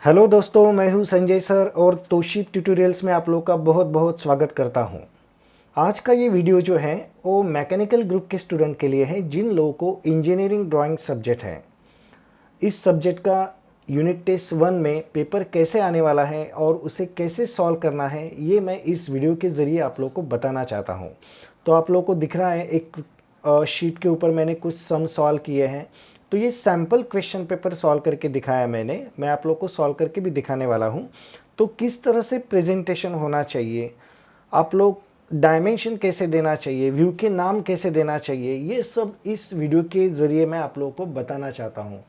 Hello दोस्तों, मैं हूं संजय सर और तोशिब ट्यूटोरियल्स में आप लोग का बहुत बहुत स्वागत करता हूं। आज का ये वीडियो जो है वो मैकेनिकल ग्रुप के स्टूडेंट के लिए है जिन लोगों को इंजीनियरिंग ड्राइंग सब्जेक्ट है। इस सब्जेक्ट का यूनिट टेस्ट 1 में पेपर कैसे आने वाला है और उसे कैसे सॉल्व करना है, ये मैं इस वीडियो के ज़रिए आप लोग को बताना चाहता हूँ। तो आप लोग को दिख रहा है एक शीट के ऊपर मैंने कुछ सम सॉल्व किए हैं। तो ये सैम्पल क्वेश्चन पेपर सॉल्व करके दिखाया मैं आप लोग को सॉल्व करके भी दिखाने वाला हूँ। तो किस तरह से प्रेजेंटेशन होना चाहिए, आप लोग डायमेंशन कैसे देना चाहिए, व्यू के नाम कैसे देना चाहिए, ये सब इस वीडियो के ज़रिए मैं आप लोगों को बताना चाहता हूँ।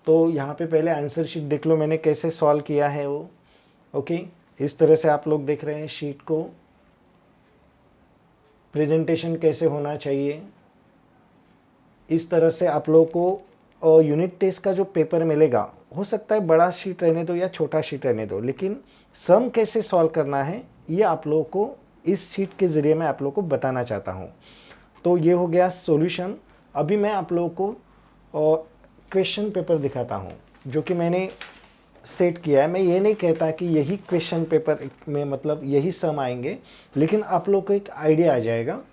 तो यहाँ पे पहले आंसर शीट देख लो मैंने कैसे सॉल्व किया है वो। ओके, इस तरह से आप लोग देख रहे हैं शीट को। प्रेजेंटेशन कैसे होना चाहिए, इस तरह से आप लोग को यूनिट टेस्ट का जो पेपर मिलेगा, हो सकता है बड़ा शीट रहने दो या छोटा शीट रहने दो, लेकिन सम कैसे सॉल्व करना है ये आप लोगों को इस शीट के ज़रिए मैं आप लोगों को बताना चाहता हूँ। तो ये हो गया सॉल्यूशन। अभी मैं आप लोगों को क्वेश्चन पेपर दिखाता हूँ जो कि मैंने सेट किया है। मैं ये नहीं कहता कि यही क्वेश्चन पेपर में मतलब यही सम आएंगे, लेकिन आप लोग को एक आइडिया आ जाएगा।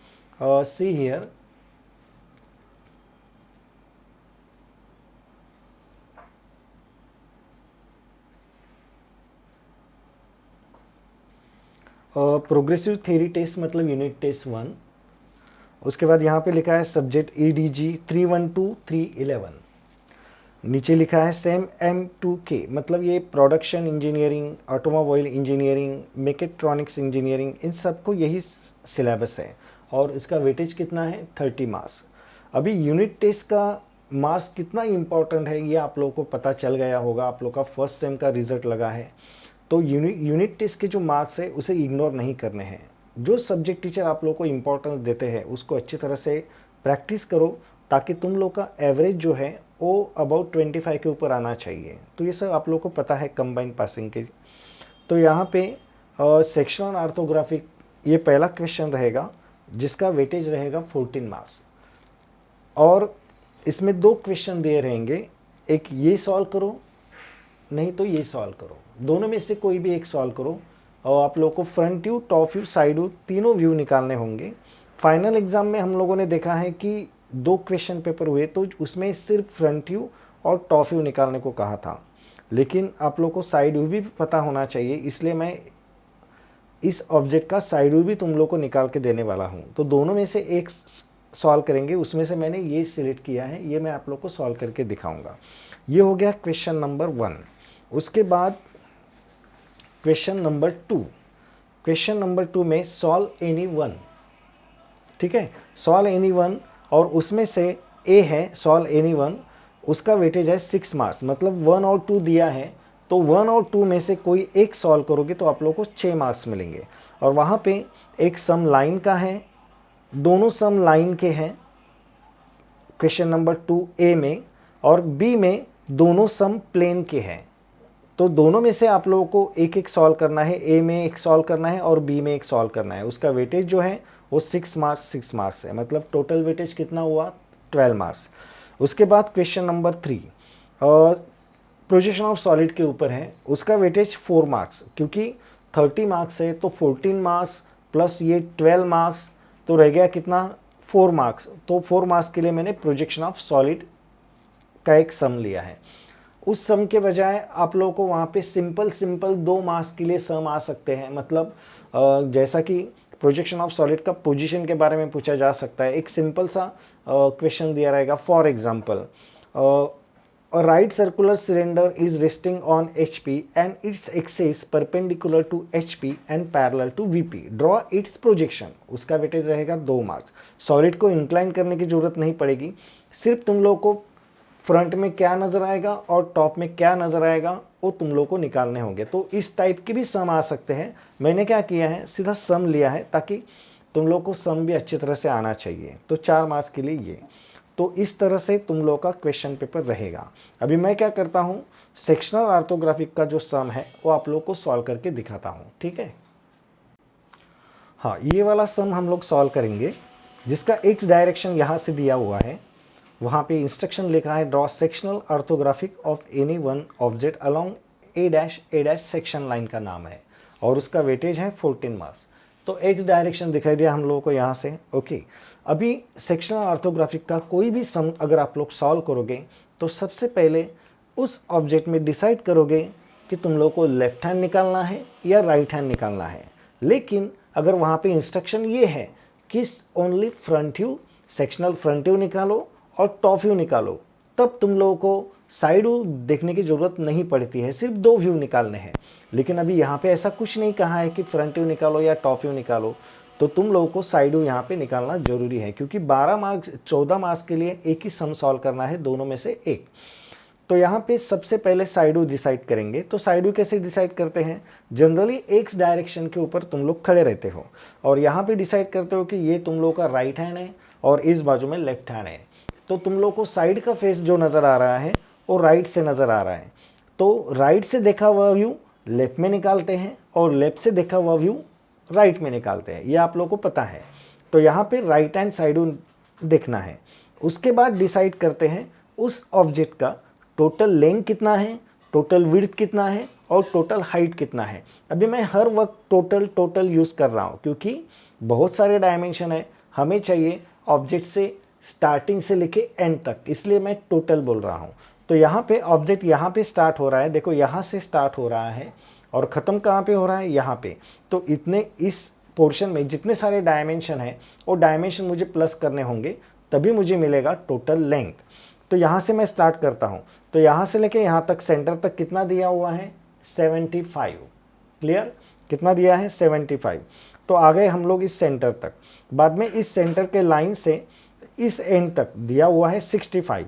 See here, progressive theory test मतलब यूनिट टेस्ट 1। उसके बाद यहाँ पे लिखा है सब्जेक्ट EDG 312 311। नीचे लिखा है सेम M2K मतलब ये production engineering, automobile engineering, mechatronics engineering, इन सबको यही सिलेबस है और इसका वेटेज कितना है 30 मार्क्स। अभी यूनिट टेस्ट का मार्क्स कितना इम्पोर्टेंट है ये आप लोगों को पता चल गया होगा। आप लोग का फर्स्ट सेम का रिजल्ट लगा है, तो यूनिट टेस्ट के जो मार्क्स है उसे इग्नोर नहीं करने हैं। जो सब्जेक्ट टीचर आप लोग को इम्पोर्टेंस देते हैं उसको अच्छी तरह से प्रैक्टिस करो, ताकि तुम लोग का एवरेज जो है वो अबाउट 25 के ऊपर आना चाहिए। तो ये सब आप लोग को पता है कंबाइंड पासिंग के। तो यहाँ पे सेक्शनल ऑर्थोग्राफिक ये पहला क्वेश्चन रहेगा जिसका वेटेज रहेगा 14 मार्क्स, और इसमें दो क्वेश्चन दिए रहेंगे, एक ये सॉल्व करो नहीं तो ये सॉल्व करो, दोनों में से कोई भी एक सॉल्व करो। और आप लोग को front view, top view, side view तीनों व्यू निकालने होंगे। फाइनल एग्जाम में हम लोगों ने देखा है कि दो क्वेश्चन पेपर हुए तो उसमें सिर्फ फ्रंट व्यू और टॉप व्यू निकालने को कहा था, लेकिन आप लोग को साइड व्यू भी पता होना चाहिए, इसलिए मैं इस ऑब्जेक्ट का साइड व्यू भी तुम लोग को निकाल के देने वाला हूँ। तो दोनों में से एक सॉल्व करेंगे, उसमें से मैंने ये सिलेक्ट किया है, ये मैं आप लोग को सॉल्व करके दिखाऊंगा। ये हो गया क्वेश्चन नंबर 1। उसके बाद क्वेश्चन नंबर 2। क्वेश्चन नंबर 2 में सॉल्व एनी वन, ठीक है, सॉल्व एनी वन, और उसमें से ए है सॉल्व एनी वन, उसका वेटेज है 6 मार्क्स, मतलब 1 और 2 दिया है तो 1 और 2 में से कोई एक सॉल्व करोगे तो आप लोग को 6 मार्क्स मिलेंगे। और वहाँ पे एक सम लाइन का है, दोनों सम लाइन के हैं क्वेश्चन नंबर 2 ए में, और बी में दोनों सम प्लेन के हैं। तो दोनों में से आप लोगों को एक एक सॉल्व करना है, ए में एक सॉल्व करना है और बी में एक सॉल्व करना है। उसका वेटेज जो है वो 6 मार्क्स है, मतलब टोटल वेटेज कितना हुआ 12 मार्क्स। उसके बाद क्वेश्चन नंबर 3 और प्रोजेक्शन ऑफ सॉलिड के ऊपर है, उसका वेटेज 4 मार्क्स, क्योंकि 30 मार्क्स है तो 14 मार्क्स प्लस ये 12 मार्क्स, तो रह गया कितना 4 मार्क्स। तो 4 मार्क्स के लिए मैंने प्रोजेक्शन ऑफ सॉलिड का एक सम लिया है। उस सम के बजाय आप लोगों को वहाँ पे सिंपल 2 मार्क्स के लिए सम आ सकते हैं, मतलब जैसा कि प्रोजेक्शन ऑफ सॉलिड का पोजीशन के बारे में पूछा जा सकता है। एक सिंपल सा क्वेश्चन दिया रहेगा, for example a right circular cylinder is resting on HP and its axis perpendicular to HP and parallel to VP. Draw its projection. उसका वेटेज रहेगा 2 मार्क्स। सॉलिड को इंक्लाइन करने की जरूरत नहीं पड़ेगी, सिर्फ तुम लोग को फ्रंट में क्या नज़र आएगा और टॉप में क्या नज़र आएगा वो तुम लोग को निकालने होंगे। तो इस टाइप के भी सम आ सकते हैं। मैंने क्या किया है, सीधा सम लिया है ताकि तुम लोग को सम भी अच्छी तरह से आना चाहिए। तो 4 मार्क्स के लिए ये। तो इस तरह से तुम लोग का क्वेश्चन पेपर रहेगा। अभी मैं क्या करता हूँ, सेक्शनल ऑर्थोग्राफिक का जो सम है वो आप लोग को सॉल्व करके दिखाता हूँ, ठीक है। हाँ, ये वाला सम हम लोग सॉल्व करेंगे जिसका एक्स डायरेक्शन यहाँ से दिया हुआ है। वहाँ पे इंस्ट्रक्शन लिखा है draw sectional orthographic of any one object along A dash section line का नाम है और उसका वेटेज है 14 मास। तो एक्स डायरेक्शन दिखाई दिया हम लोगों को यहाँ से। ओके, अभी सेक्शनल ऑर्थोग्राफिक का कोई भी सम अगर आप लोग सॉल्व करोगे तो सबसे पहले उस ऑब्जेक्ट में डिसाइड करोगे कि तुम लोग को लेफ्ट हैंड निकालना है या राइट हैंड निकालना है। लेकिन अगर वहाँ पे इंस्ट्रक्शन ये है कि only front view, sectional front view निकालो और टॉप व्यू निकालो, तब तुम लोगों को साइड व्यू देखने की ज़रूरत नहीं पड़ती है, सिर्फ 2 व्यू निकालने हैं। लेकिन अभी यहाँ पे ऐसा कुछ नहीं कहा है कि फ्रंट व्यू निकालो या टॉप व्यू निकालो, तो तुम लोगों को साइड व्यू यहाँ पे निकालना जरूरी है, क्योंकि 14 मार्क्स के लिए एक ही सम सॉल्व करना है, दोनों में से एक। तो यहाँ पे सबसे पहले साइड व्यू डिसाइड करेंगे। तो साइड व्यू कैसे डिसाइड करते हैं? जनरली एक्स डायरेक्शन के ऊपर तुम लोग खड़े रहते हो और यहाँ पे डिसाइड करते हो कि ये तुम लोग का राइट हैंड है और इस बाजू में लेफ्ट हैंड है। तो तुम लोग को साइड का फेस जो नज़र आ रहा है वो राइट से नज़र आ रहा है। तो राइट से देखा हुआ व्यू लेफ्ट में निकालते हैं और लेफ्ट से देखा हुआ व्यू राइट में निकालते हैं, ये आप लोगों को पता है। तो यहाँ पे राइट हैंड साइड व्यू देखना है। उसके बाद डिसाइड करते हैं उस ऑब्जेक्ट का टोटल लेंथ कितना है, टोटल विड्थ कितना है और टोटल हाइट कितना है। अभी मैं हर वक्त टोटल यूज़ कर रहा हूँ क्योंकि बहुत सारे डायमेंशन है, हमें चाहिए ऑब्जेक्ट से स्टार्टिंग से लेके एंड तक, इसलिए मैं टोटल बोल रहा हूँ। तो यहाँ पे ऑब्जेक्ट यहाँ पे स्टार्ट हो रहा है, देखो यहाँ से स्टार्ट हो रहा है और ख़त्म कहाँ पे हो रहा है? यहाँ पे। तो इतने इस पोर्शन में जितने सारे डायमेंशन हैं वो डायमेंशन मुझे प्लस करने होंगे, तभी मुझे मिलेगा टोटल लेंथ। तो यहाँ से मैं स्टार्ट करता हूँ, तो यहाँ से लेके यहाँ तक सेंटर तक कितना दिया हुआ है? 75। क्लियर? कितना दिया है? 75। तो आ गए हम लोग इस सेंटर तक। बाद में इस सेंटर के लाइन से इस एंड तक दिया हुआ है 65।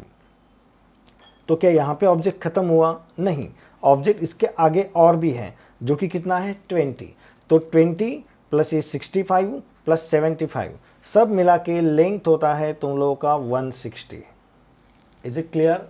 तो क्या यहाँ पे ऑब्जेक्ट खत्म हुआ? नहीं, ऑब्जेक्ट इसके आगे और भी है जो कि कितना है? 20। तो 20 प्लस ये 65 प्लस 75 सब मिला के लेंथ होता है तुम लोगों का 160। Is it clear?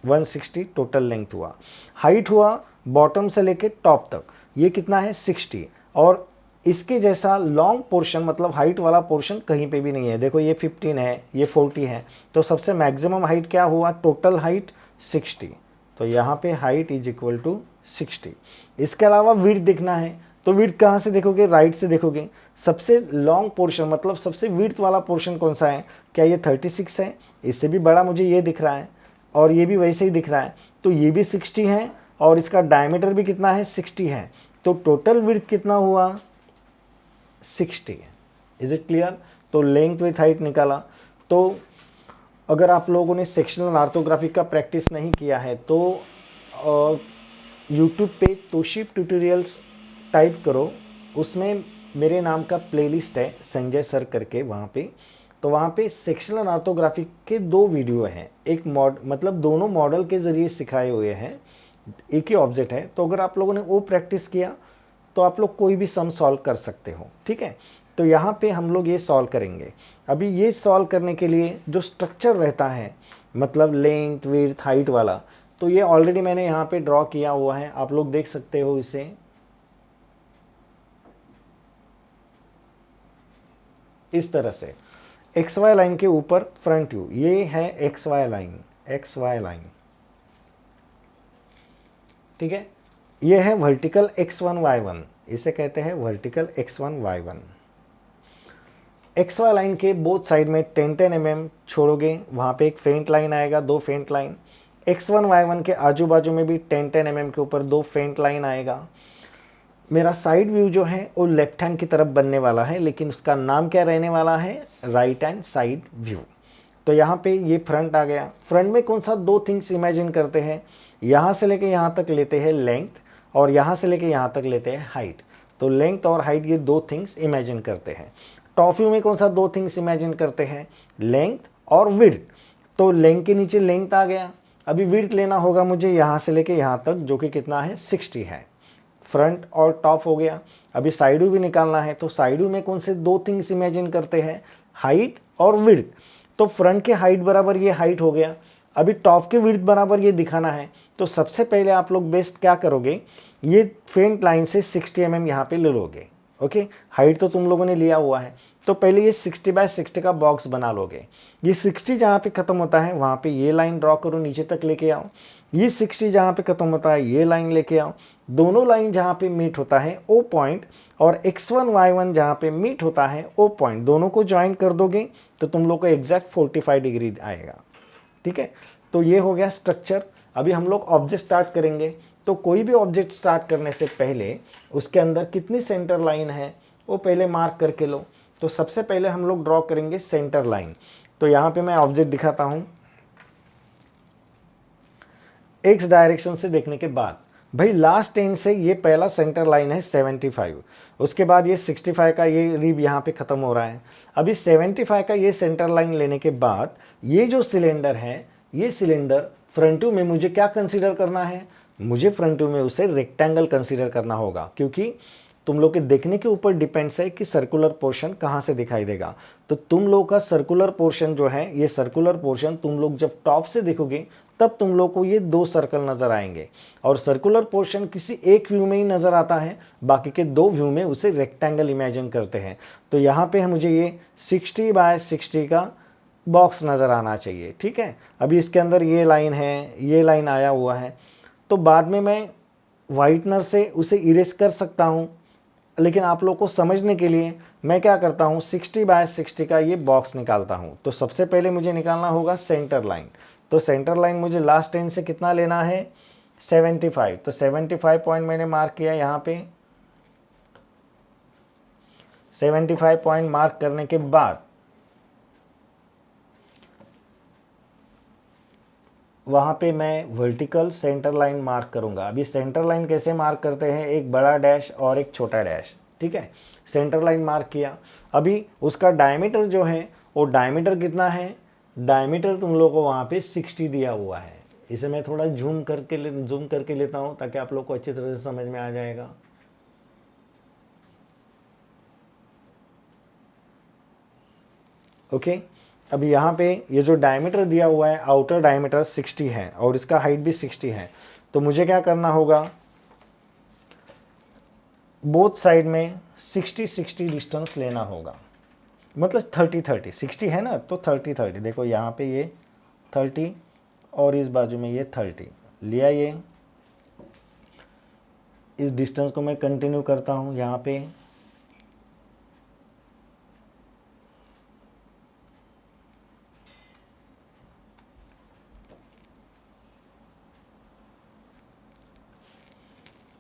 160 total length हुआ। हाइट हुआ बॉटम से लेके टॉप तक, ये कितना है? 60। और इसके जैसा लॉन्ग पोर्शन मतलब हाइट वाला पोर्शन कहीं पे भी नहीं है। देखो ये 15 है, ये 40 है, तो सबसे मैक्सिमम हाइट क्या हुआ? Total height 60। तो यहाँ पे हाइट इज इक्वल टू 60। इसके अलावा विड्थ देखना है, तो विड्थ कहाँ से देखोगे? राइट से देखोगे। सबसे लॉन्ग पोर्शन मतलब सबसे विड्थ वाला पोर्शन कौन सा है? क्या ये 36 है? इससे भी बड़ा मुझे ये दिख रहा है और ये भी वैसे ही दिख रहा है, तो ये भी 60 है और इसका डायमीटर भी कितना है? 60 है। तो टोटल विड्थ कितना हुआ? 60। Is it clear? तो लेंथ विथ हाइट निकाला। तो अगर आप लोगों ने सेक्शनल ऑर्थोग्राफी का प्रैक्टिस नहीं किया है तो यूट्यूब पे तोशिब ट्यूटोरियल्स टाइप करो, उसमें मेरे नाम का प्लेलिस्ट है संजय सर करके वहाँ पे। तो वहाँ पे सेक्शनल ऑर्थोग्राफी के 2 वीडियो हैं, एक मतलब दोनों मॉडल के ज़रिए सिखाए हुए हैं, एक ही ऑब्जेक्ट है। तो अगर आप लोगों ने वो प्रैक्टिस किया तो आप लोग कोई भी सम सॉल्व कर सकते हो, ठीक है। तो यहाँ पे हम लोग ये सॉल्व करेंगे। अभी ये सॉल्व करने के लिए जो स्ट्रक्चर रहता है मतलब लेंथ विड्थ हाइट वाला, तो ये ऑलरेडी मैंने यहाँ पे ड्रॉ किया हुआ है, आप लोग देख सकते हो इसे। इस तरह से XY लाइन के ऊपर फ्रंट व्यू, ये है XY लाइन, ठीक है। ये है वर्टिकल X1 Y1, इसे कहते हैं vertical X1 Y1। XY line के बोथ साइड में 10-10 mm छोड़ोगे, वहाँ पे एक फेंट लाइन आएगा, 2 फेंट लाइन। X1 Y1 के आजू बाजू में भी 10-10 mm के ऊपर 2 फेंट लाइन आएगा। मेरा साइड व्यू जो है वो लेफ्ट हैंड की तरफ बनने वाला है, लेकिन उसका नाम क्या रहने वाला है? Right hand side view. तो यहाँ पे ये फ्रंट आ गया। फ्रंट में कौन सा 2 थिंग्स इमेजिन करते हैं? यहाँ से लेके यहाँ तक लेते हैं लेंथ और यहाँ से लेके यहाँ तक लेते हैं हाइट। तो लेंथ और हाइट ये 2 थिंग्स इमेजिन करते हैं। टॉप व्यू में कौन सा 2 थिंग्स इमेजिन करते हैं? लेंथ और विड्थ। तो लेंथ के नीचे लेंथ आ गया, अभी विड्थ लेना होगा मुझे यहाँ से लेके यहाँ तक, जो कि कितना है? 60 है। फ्रंट और टॉप हो गया। अभी साइड व्यू भी निकालना है, तो साइड व्यू में कौन से 2 थिंग्स इमेजिन करते हैं? हाइट और विड्थ। तो फ्रंट के हाइट बराबर ये हाइट हो गया, अभी टॉप के विड्थ बराबर ये दिखाना है। तो सबसे पहले आप लोग बेस्ट क्या करोगे? ये फेंट लाइन से 60 mm यहाँ पे ले लोगे, ओके। हाइट तो तुम लोगों ने लिया हुआ है, तो पहले ये 60 बाय 60 का बॉक्स बना लोगे। ये 60 जहाँ पे ख़त्म होता है वहाँ पे ये लाइन ड्रॉ करो, नीचे तक लेके आओ। ये 60 जहाँ पे ख़त्म होता है ये लाइन लेके आओ। दोनों लाइन जहाँ पे मीट होता है ओ पॉइंट और x1 y1 जहाँ पे मीट होता है ओ पॉइंट, दोनों को ज्वाइन कर दोगे तो तुम लोग को एग्जैक्ट 45 डिग्री आएगा। ठीक है, तो ये हो गया स्ट्रक्चर। अभी हम लोग ऑब्जेक्ट स्टार्ट करेंगे। तो कोई भी ऑब्जेक्ट स्टार्ट करने से पहले उसके अंदर कितनी सेंटर लाइन है वो पहले मार्क करके लो। तो सबसे पहले हम लोग ड्रॉ करेंगे सेंटर लाइन। तो यहाँ पे मैं ऑब्जेक्ट दिखाता हूँ। एक्स डायरेक्शन से देखने के बाद भाई लास्ट एंड से ये पहला सेंटर लाइन है 75, उसके बाद ये 65 का ये रिब यहाँ पे ख़त्म हो रहा है। अभी 75 का ये सेंटर लाइन लेने के बाद ये जो सिलेंडर है, ये सिलेंडर फ्रंट व्यू में मुझे क्या कंसीडर करना है, मुझे फ्रंट व्यू में उसे रेक्टेंगल कंसीडर करना होगा, क्योंकि तुम लोग के देखने के ऊपर डिपेंड्स है कि सर्कुलर पोर्शन कहाँ से दिखाई देगा। तो तुम लोग का सर्कुलर पोर्शन जो है, ये सर्कुलर पोर्शन तुम लोग जब टॉप से देखोगे तब तुम लोग को ये 2 सर्कल नज़र आएंगे। और सर्कुलर पोर्शन किसी एक व्यू में ही नज़र आता है, बाकी के 2 व्यू में उसे रेक्टेंगल इमेजिन करते हैं। तो यहाँ पे मुझे ये 60 बाय 60 का बॉक्स नज़र आना चाहिए। ठीक है, अभी इसके अंदर ये लाइन है, ये लाइन आया हुआ है, तो बाद में मैं वाइटनर से उसे इरेज कर सकता हूँ, लेकिन आप लोग को समझने के लिए मैं क्या करता हूँ 60 बाय 60 का ये बॉक्स निकालता हूँ। तो सबसे पहले मुझे निकालना होगा सेंटर लाइन। तो सेंटर लाइन मुझे लास्ट एंड से कितना लेना है 75। तो 75 पॉइंट मैंने मार्क किया यहाँ पे। 75 पॉइंट मार्क करने के बाद वहाँ पे मैं वर्टिकल सेंटर लाइन मार्क करूँगा। अभी सेंटर लाइन कैसे मार्क करते हैं, एक बड़ा डैश और एक छोटा डैश। ठीक है, सेंटर लाइन मार्क किया। अभी उसका डायमीटर जो है वो डायमीटर कितना है, डायमीटर तुम लोग को वहाँ पे 60 दिया हुआ है। इसे मैं थोड़ा जूम करके लेता हूँ ताकि आप लोग को अच्छी तरह से समझ में आ जाएगा। ओके, अभी यहाँ पे ये जो डायमीटर दिया हुआ है, आउटर डायमीटर 60 है और इसका हाइट भी 60 है। तो मुझे क्या करना होगा, बोथ साइड में 60-60 डिस्टेंस लेना होगा, मतलब 30-30। 60 है ना, तो 30-30। देखो यहाँ पे ये 30 और इस बाजू में ये 30 लिया। ये इस डिस्टेंस को मैं कंटिन्यू करता हूँ यहाँ पे।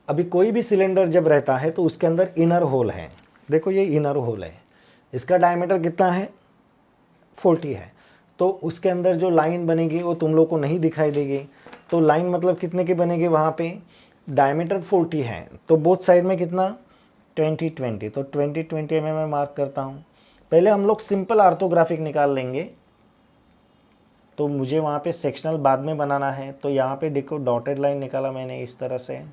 अभी कोई भी सिलेंडर जब रहता है तो उसके अंदर इनर होल है। देखो ये इनर होल है, इसका डायमीटर कितना है 40 है। तो उसके अंदर जो लाइन बनेगी वो तुम लोग को नहीं दिखाई देगी। तो लाइन मतलब कितने की बनेगी, वहाँ पे डायमीटर 40 है तो बोथ साइड में कितना 20-20। तो 20-20 में मैं मार्क करता हूँ। पहले हम लोग सिंपल आर्थोग्राफिक निकाल लेंगे, तो मुझे वहाँ पे सेक्शनल बाद में बनाना है। तो यहाँ पे देखो डॉटेड लाइन निकाला मैंने इस तरह से।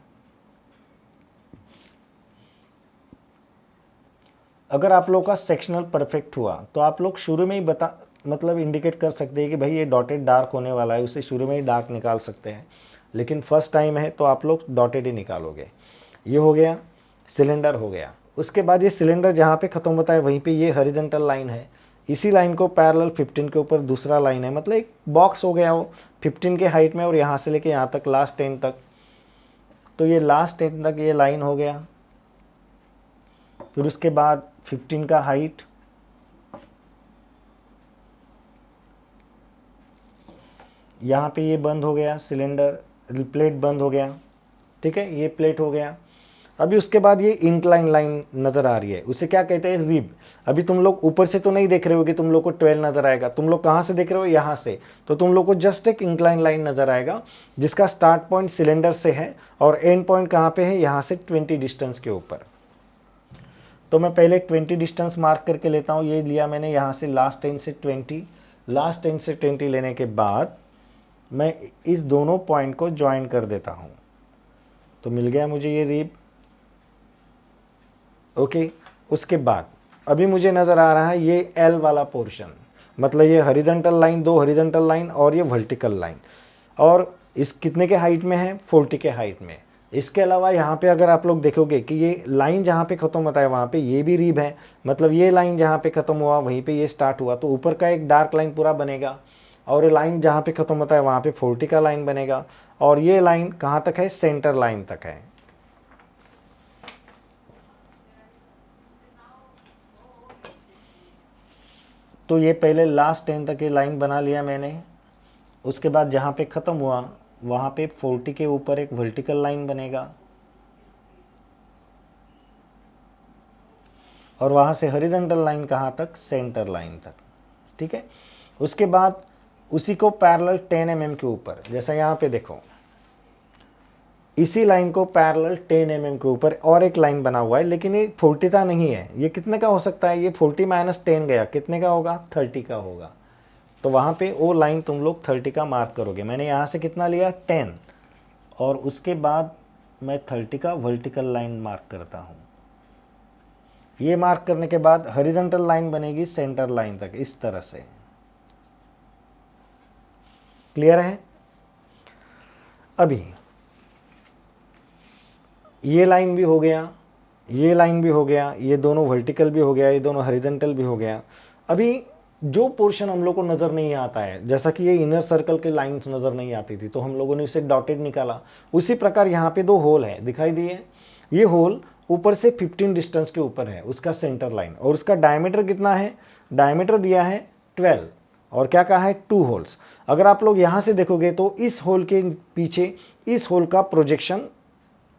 अगर आप लोग का सेक्शनल परफेक्ट हुआ तो आप लोग शुरू में ही मतलब इंडिकेट कर सकते हैं कि भाई ये डॉटेड डार्क होने वाला है, उसे शुरू में ही डार्क निकाल सकते हैं। लेकिन फर्स्ट टाइम है तो आप लोग डॉटेड ही निकालोगे। ये हो गया, सिलेंडर हो गया। उसके बाद ये सिलेंडर जहाँ पे ख़त्म होता है वहीं पे ये हॉरिजॉन्टल लाइन है, इसी लाइन को पैरेलल 15 के ऊपर दूसरा लाइन है, मतलब एक बॉक्स हो गया वो 15 के हाइट में और यहाँ से लेके यहाँ तक लास्ट 10 तक। तो ये लास्ट 10 तक ये लाइन हो गया। फिर उसके बाद 15 का हाइट, यहाँ पे ये बंद हो गया सिलेंडर, प्लेट बंद हो गया। ठीक है, ये प्लेट हो गया। अभी उसके बाद ये इंक्लाइन लाइन नज़र आ रही है, उसे क्या कहते हैं रिब। अभी तुम लोग ऊपर से तो नहीं देख रहे हो कि तुम लोग को 12 नज़र आएगा, तुम लोग कहाँ से देख रहे हो, यहाँ से। तो तुम लोग को जस्ट एक इंक्लाइन लाइन नज़र आएगा जिसका स्टार्ट पॉइंट सिलेंडर से है और एंड पॉइंट कहाँ पे है, यहाँ से 20 डिस्टेंस के ऊपर। तो मैं पहले 20 डिस्टेंस मार्क करके लेता हूँ। ये लिया मैंने यहाँ से लास्ट एंड से 20, लास्ट एंड से 20 लेने के बाद मैं इस दोनों पॉइंट को ज्वाइन कर देता हूँ। तो मिल गया मुझे ये रिब। ओके, उसके बाद अभी मुझे नज़र आ रहा है ये एल वाला पोर्शन, मतलब ये हॉरिजॉन्टल लाइन, 2 हॉरिजॉन्टल लाइन और ये वर्टिकल लाइन। और इस कितने के हाइट में है, 40 के हाइट में। इसके अलावा यहाँ पे अगर आप लोग देखोगे कि ये लाइन जहाँ पे ख़त्म होता है वहाँ पे ये भी रिब है, मतलब ये लाइन जहाँ पे ख़त्म हुआ वहीं पे ये स्टार्ट हुआ, तो ऊपर का एक डार्क लाइन पूरा बनेगा, और ये लाइन जहाँ पे ख़त्म होता है वहाँ पे 40 का लाइन बनेगा, और ये लाइन कहाँ तक है, सेंटर लाइन तक है। तो ये पहले लास्ट 10 तक ये लाइन बना लिया मैंने। उसके बाद जहाँ पे ख़त्म हुआ वहाँ पे 40 के ऊपर एक वर्टिकल लाइन बनेगा, और वहाँ से हॉरिजॉन्टल लाइन कहाँ तक, सेंटर लाइन तक। ठीक है, उसके बाद उसी को पैरेलल 10 mm के ऊपर, जैसा यहाँ पे देखो इसी लाइन को पैरेलल 10 mm के ऊपर और एक लाइन बना हुआ है, लेकिन ये 40 का नहीं है, ये कितने का हो सकता है, ये 40 - 10 गया, कितने का होगा, 30 का होगा। तो वहाँ पे वो लाइन तुम लोग 30 का मार्क करोगे। मैंने यहाँ से कितना लिया, 10, और उसके बाद मैं 30 का वर्टिकल लाइन मार्क करता हूँ। ये मार्क करने के बाद हॉरिजॉन्टल लाइन बनेगी सेंटर लाइन तक, इस तरह से। क्लियर है? अभी ये लाइन भी हो गया, ये लाइन भी हो गया, ये दोनों वर्टिकल भी हो गया, ये दोनों हॉरिजॉन्टल भी हो गया। अभी जो पोर्शन हम लोग को नज़र नहीं आता है, जैसा कि ये इनर सर्कल के लाइंस नज़र नहीं आती थी तो हम लोगों ने इसे डॉटेड निकाला, उसी प्रकार यहाँ पे 2 होल है दिखाई दिए। ये होल ऊपर से 15 डिस्टेंस के ऊपर है उसका सेंटर लाइन, और उसका डायमीटर कितना है, डायमीटर दिया है 12, और क्या कहा है, 2 होल्स। अगर आप लोग यहाँ से देखोगे तो इस होल के पीछे इस होल का प्रोजेक्शन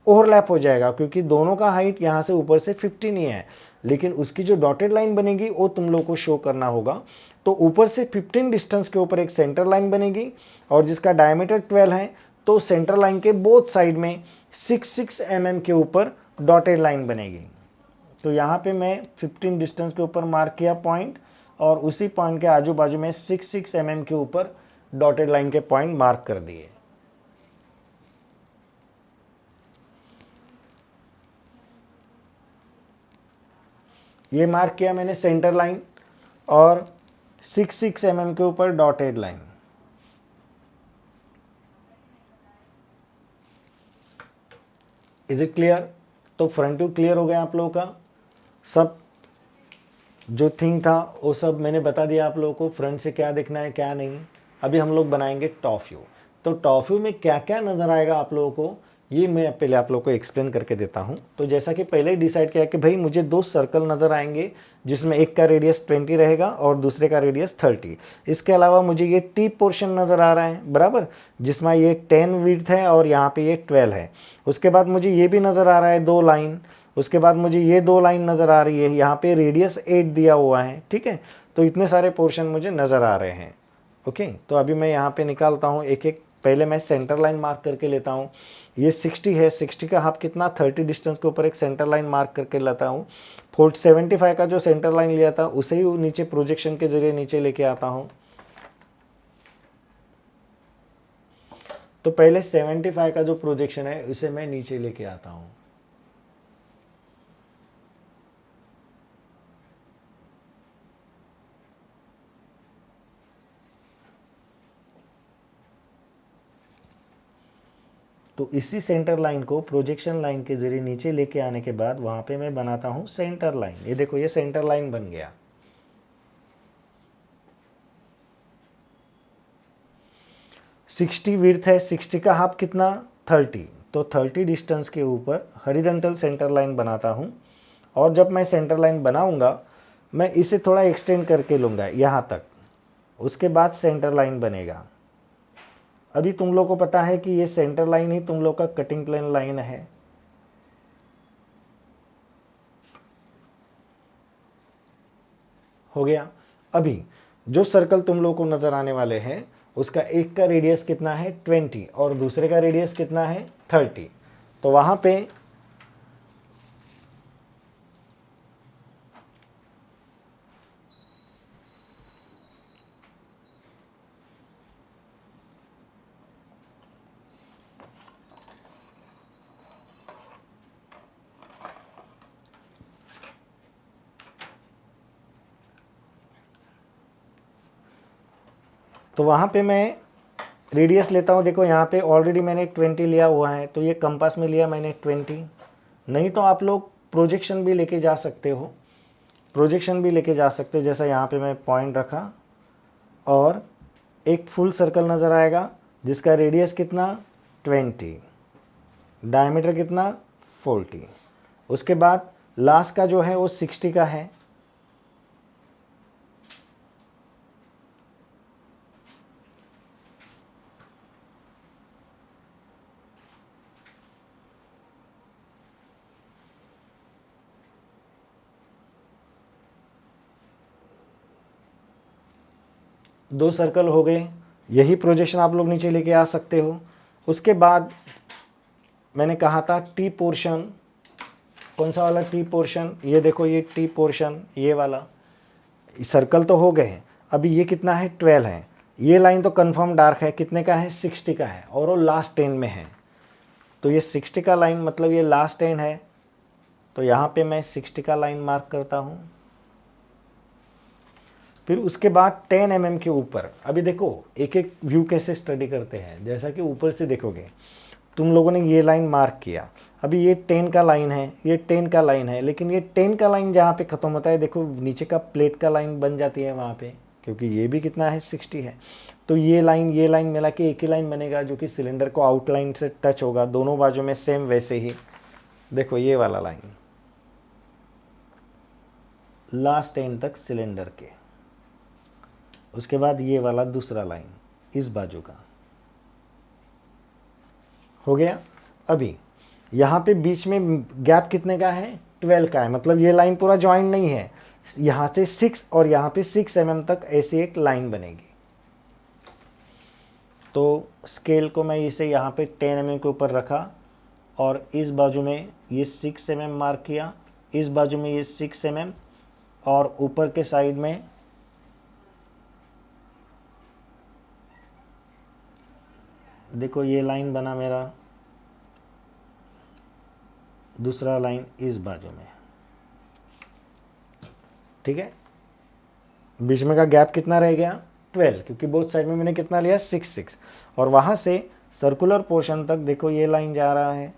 ओवरलैप हो जाएगा, क्योंकि दोनों का हाइट यहाँ से ऊपर से 15 ही है, लेकिन उसकी जो डॉटेड लाइन बनेगी वो तुम लोग को शो करना होगा। तो ऊपर से 15 डिस्टेंस के ऊपर एक सेंटर लाइन बनेगी, और जिसका डायमीटर 12 है, तो सेंटर लाइन के बोथ साइड में 6 mm के ऊपर डॉटेड लाइन बनेगी। तो यहाँ पे मैं 15 डिस्टेंस के ऊपर मार्क किया पॉइंट, और उसी पॉइंट के आजू बाजू में 6 mm के ऊपर डॉटेड लाइन के पॉइंट मार्क कर दिए। ये मार्क किया मैंने सेंटर लाइन, और 6 mm के ऊपर dotted line. Is it clear? तो फ्रंट व्यू क्लियर हो गया आप लोगों का, सब जो थिंग था वो सब मैंने बता दिया आप लोगों को, फ्रंट से क्या देखना है क्या नहीं। अभी हम लोग बनाएंगे टॉप व्यू। तो टॉप व्यू में क्या क्या नज़र आएगा आप लोगों को, ये मैं पहले आप लोगों को एक्सप्लेन करके देता हूँ। तो जैसा कि पहले ही डिसाइड किया कि भाई मुझे 2 सर्कल नज़र आएंगे, जिसमें एक का रेडियस 20 रहेगा और दूसरे का रेडियस 30। इसके अलावा मुझे ये टीप पोर्शन नज़र आ रहा है बराबर, जिसमें ये 10 विड्थ है और यहाँ पे ये 12 है। उसके बाद मुझे ये भी नज़र आ रहा है 2 लाइन। उसके बाद मुझे ये 2 लाइन नज़र आ रही है, यहाँ पे रेडियस 8 दिया हुआ है। ठीक है, तो इतने सारे पोर्शन मुझे नज़र आ रहे हैं। ओके, तो अभी मैं यहाँ पे निकालता हूँ एक एक। पहले मैं सेंटर लाइन मार्क करके लेता हूँ। ये 60 है, 60 का हाफ कितना, 30 डिस्टेंस के ऊपर एक सेंटर लाइन मार्क करके लेता हूँ। 75 का जो सेंटर लाइन लिया था उसे ही नीचे प्रोजेक्शन के जरिए नीचे लेके आता हूँ। तो पहले 75 का जो प्रोजेक्शन है उसे मैं नीचे लेके आता हूँ। तो इसी सेंटर लाइन को प्रोजेक्शन लाइन के जरिए नीचे लेके आने के बाद वहां पे मैं बनाता हूं सेंटर लाइन। ये देखो, ये सेंटर लाइन बन गया। सिक्सटी विड्थ है, 60 का हाफ कितना, 30। तो 30 डिस्टेंस के ऊपर हॉरिजॉन्टल सेंटर लाइन बनाता हूं, और जब मैं सेंटर लाइन बनाऊंगा मैं इसे थोड़ा एक्सटेंड करके लूँगा यहाँ तक, उसके बाद सेंटर लाइन बनेगा। अभी तुम लोग को पता है कि ये सेंटर लाइन ही तुम लोग का कटिंग प्लेन लाइन है। हो गया। अभी जो सर्कल तुम लोग को नजर आने वाले हैं उसका एक का रेडियस कितना है, 20, और दूसरे का रेडियस कितना है, 30। तो वहां पे मैं रेडियस लेता हूँ, देखो यहाँ पे ऑलरेडी मैंने 20 लिया हुआ है, तो ये कंपास में लिया मैंने 20। नहीं तो आप लोग प्रोजेक्शन भी लेके जा सकते हो, प्रोजेक्शन भी लेके जा सकते हो। जैसा यहाँ पे मैं पॉइंट रखा और एक फुल सर्कल नज़र आएगा जिसका रेडियस कितना 20, डायमीटर कितना 40। उसके बाद लास्ट का जो है वो 60 का है। दो सर्कल हो गए, यही प्रोजेक्शन आप लोग नीचे लेके आ सकते हो। उसके बाद मैंने कहा था टी पोर्शन, कौन सा वाला टी पोर्शन, ये देखो ये टी पोर्शन, ये वाला सर्कल तो हो गए हैं। अभी ये कितना है 12 है, ये लाइन तो कंफर्म डार्क है, कितने का है 60 का है, और वो लास्ट 10 में है। तो ये 60 का लाइन मतलब ये लास्ट 10 है, तो यहाँ पे मैं 60 का लाइन मार्क करता हूँ। फिर उसके बाद 10 mm के ऊपर, अभी देखो एक एक व्यू कैसे स्टडी करते हैं। जैसा कि ऊपर से देखोगे, तुम लोगों ने ये लाइन मार्क किया, अभी ये 10 का लाइन है, ये 10 का लाइन है, लेकिन ये 10 का लाइन जहाँ पे ख़त्म होता है, देखो नीचे का प्लेट का लाइन बन जाती है वहाँ पे, क्योंकि ये भी कितना है 60 है। तो ये लाइन मिला के एक ही लाइन बनेगा जो कि सिलेंडर को आउटलाइन से टच होगा, दोनों बाजू में सेम वैसे ही। देखो ये वाला लाइन लास्ट एंड तक सिलेंडर के, उसके बाद ये वाला दूसरा लाइन इस बाजू का हो गया। अभी यहाँ पे बीच में गैप कितने का है 12 का है, मतलब ये लाइन पूरा ज्वाइन नहीं है, यहाँ से 6 और यहाँ पे 6 mm तक ऐसी एक लाइन बनेगी। तो स्केल को मैं इसे यहाँ पे 10 mm के ऊपर रखा और इस बाजू में ये 6 mm मार्क किया, इस बाजू में ये 6 mm और ऊपर के साइड में देखो ये लाइन बना मेरा, दूसरा लाइन इस बाजू में, ठीक है। बीच में का गैप कितना रह गया 12, क्योंकि बोथ साइड में मैंने कितना लिया 6 और वहां से सर्कुलर पोर्शन तक देखो ये लाइन जा रहा है।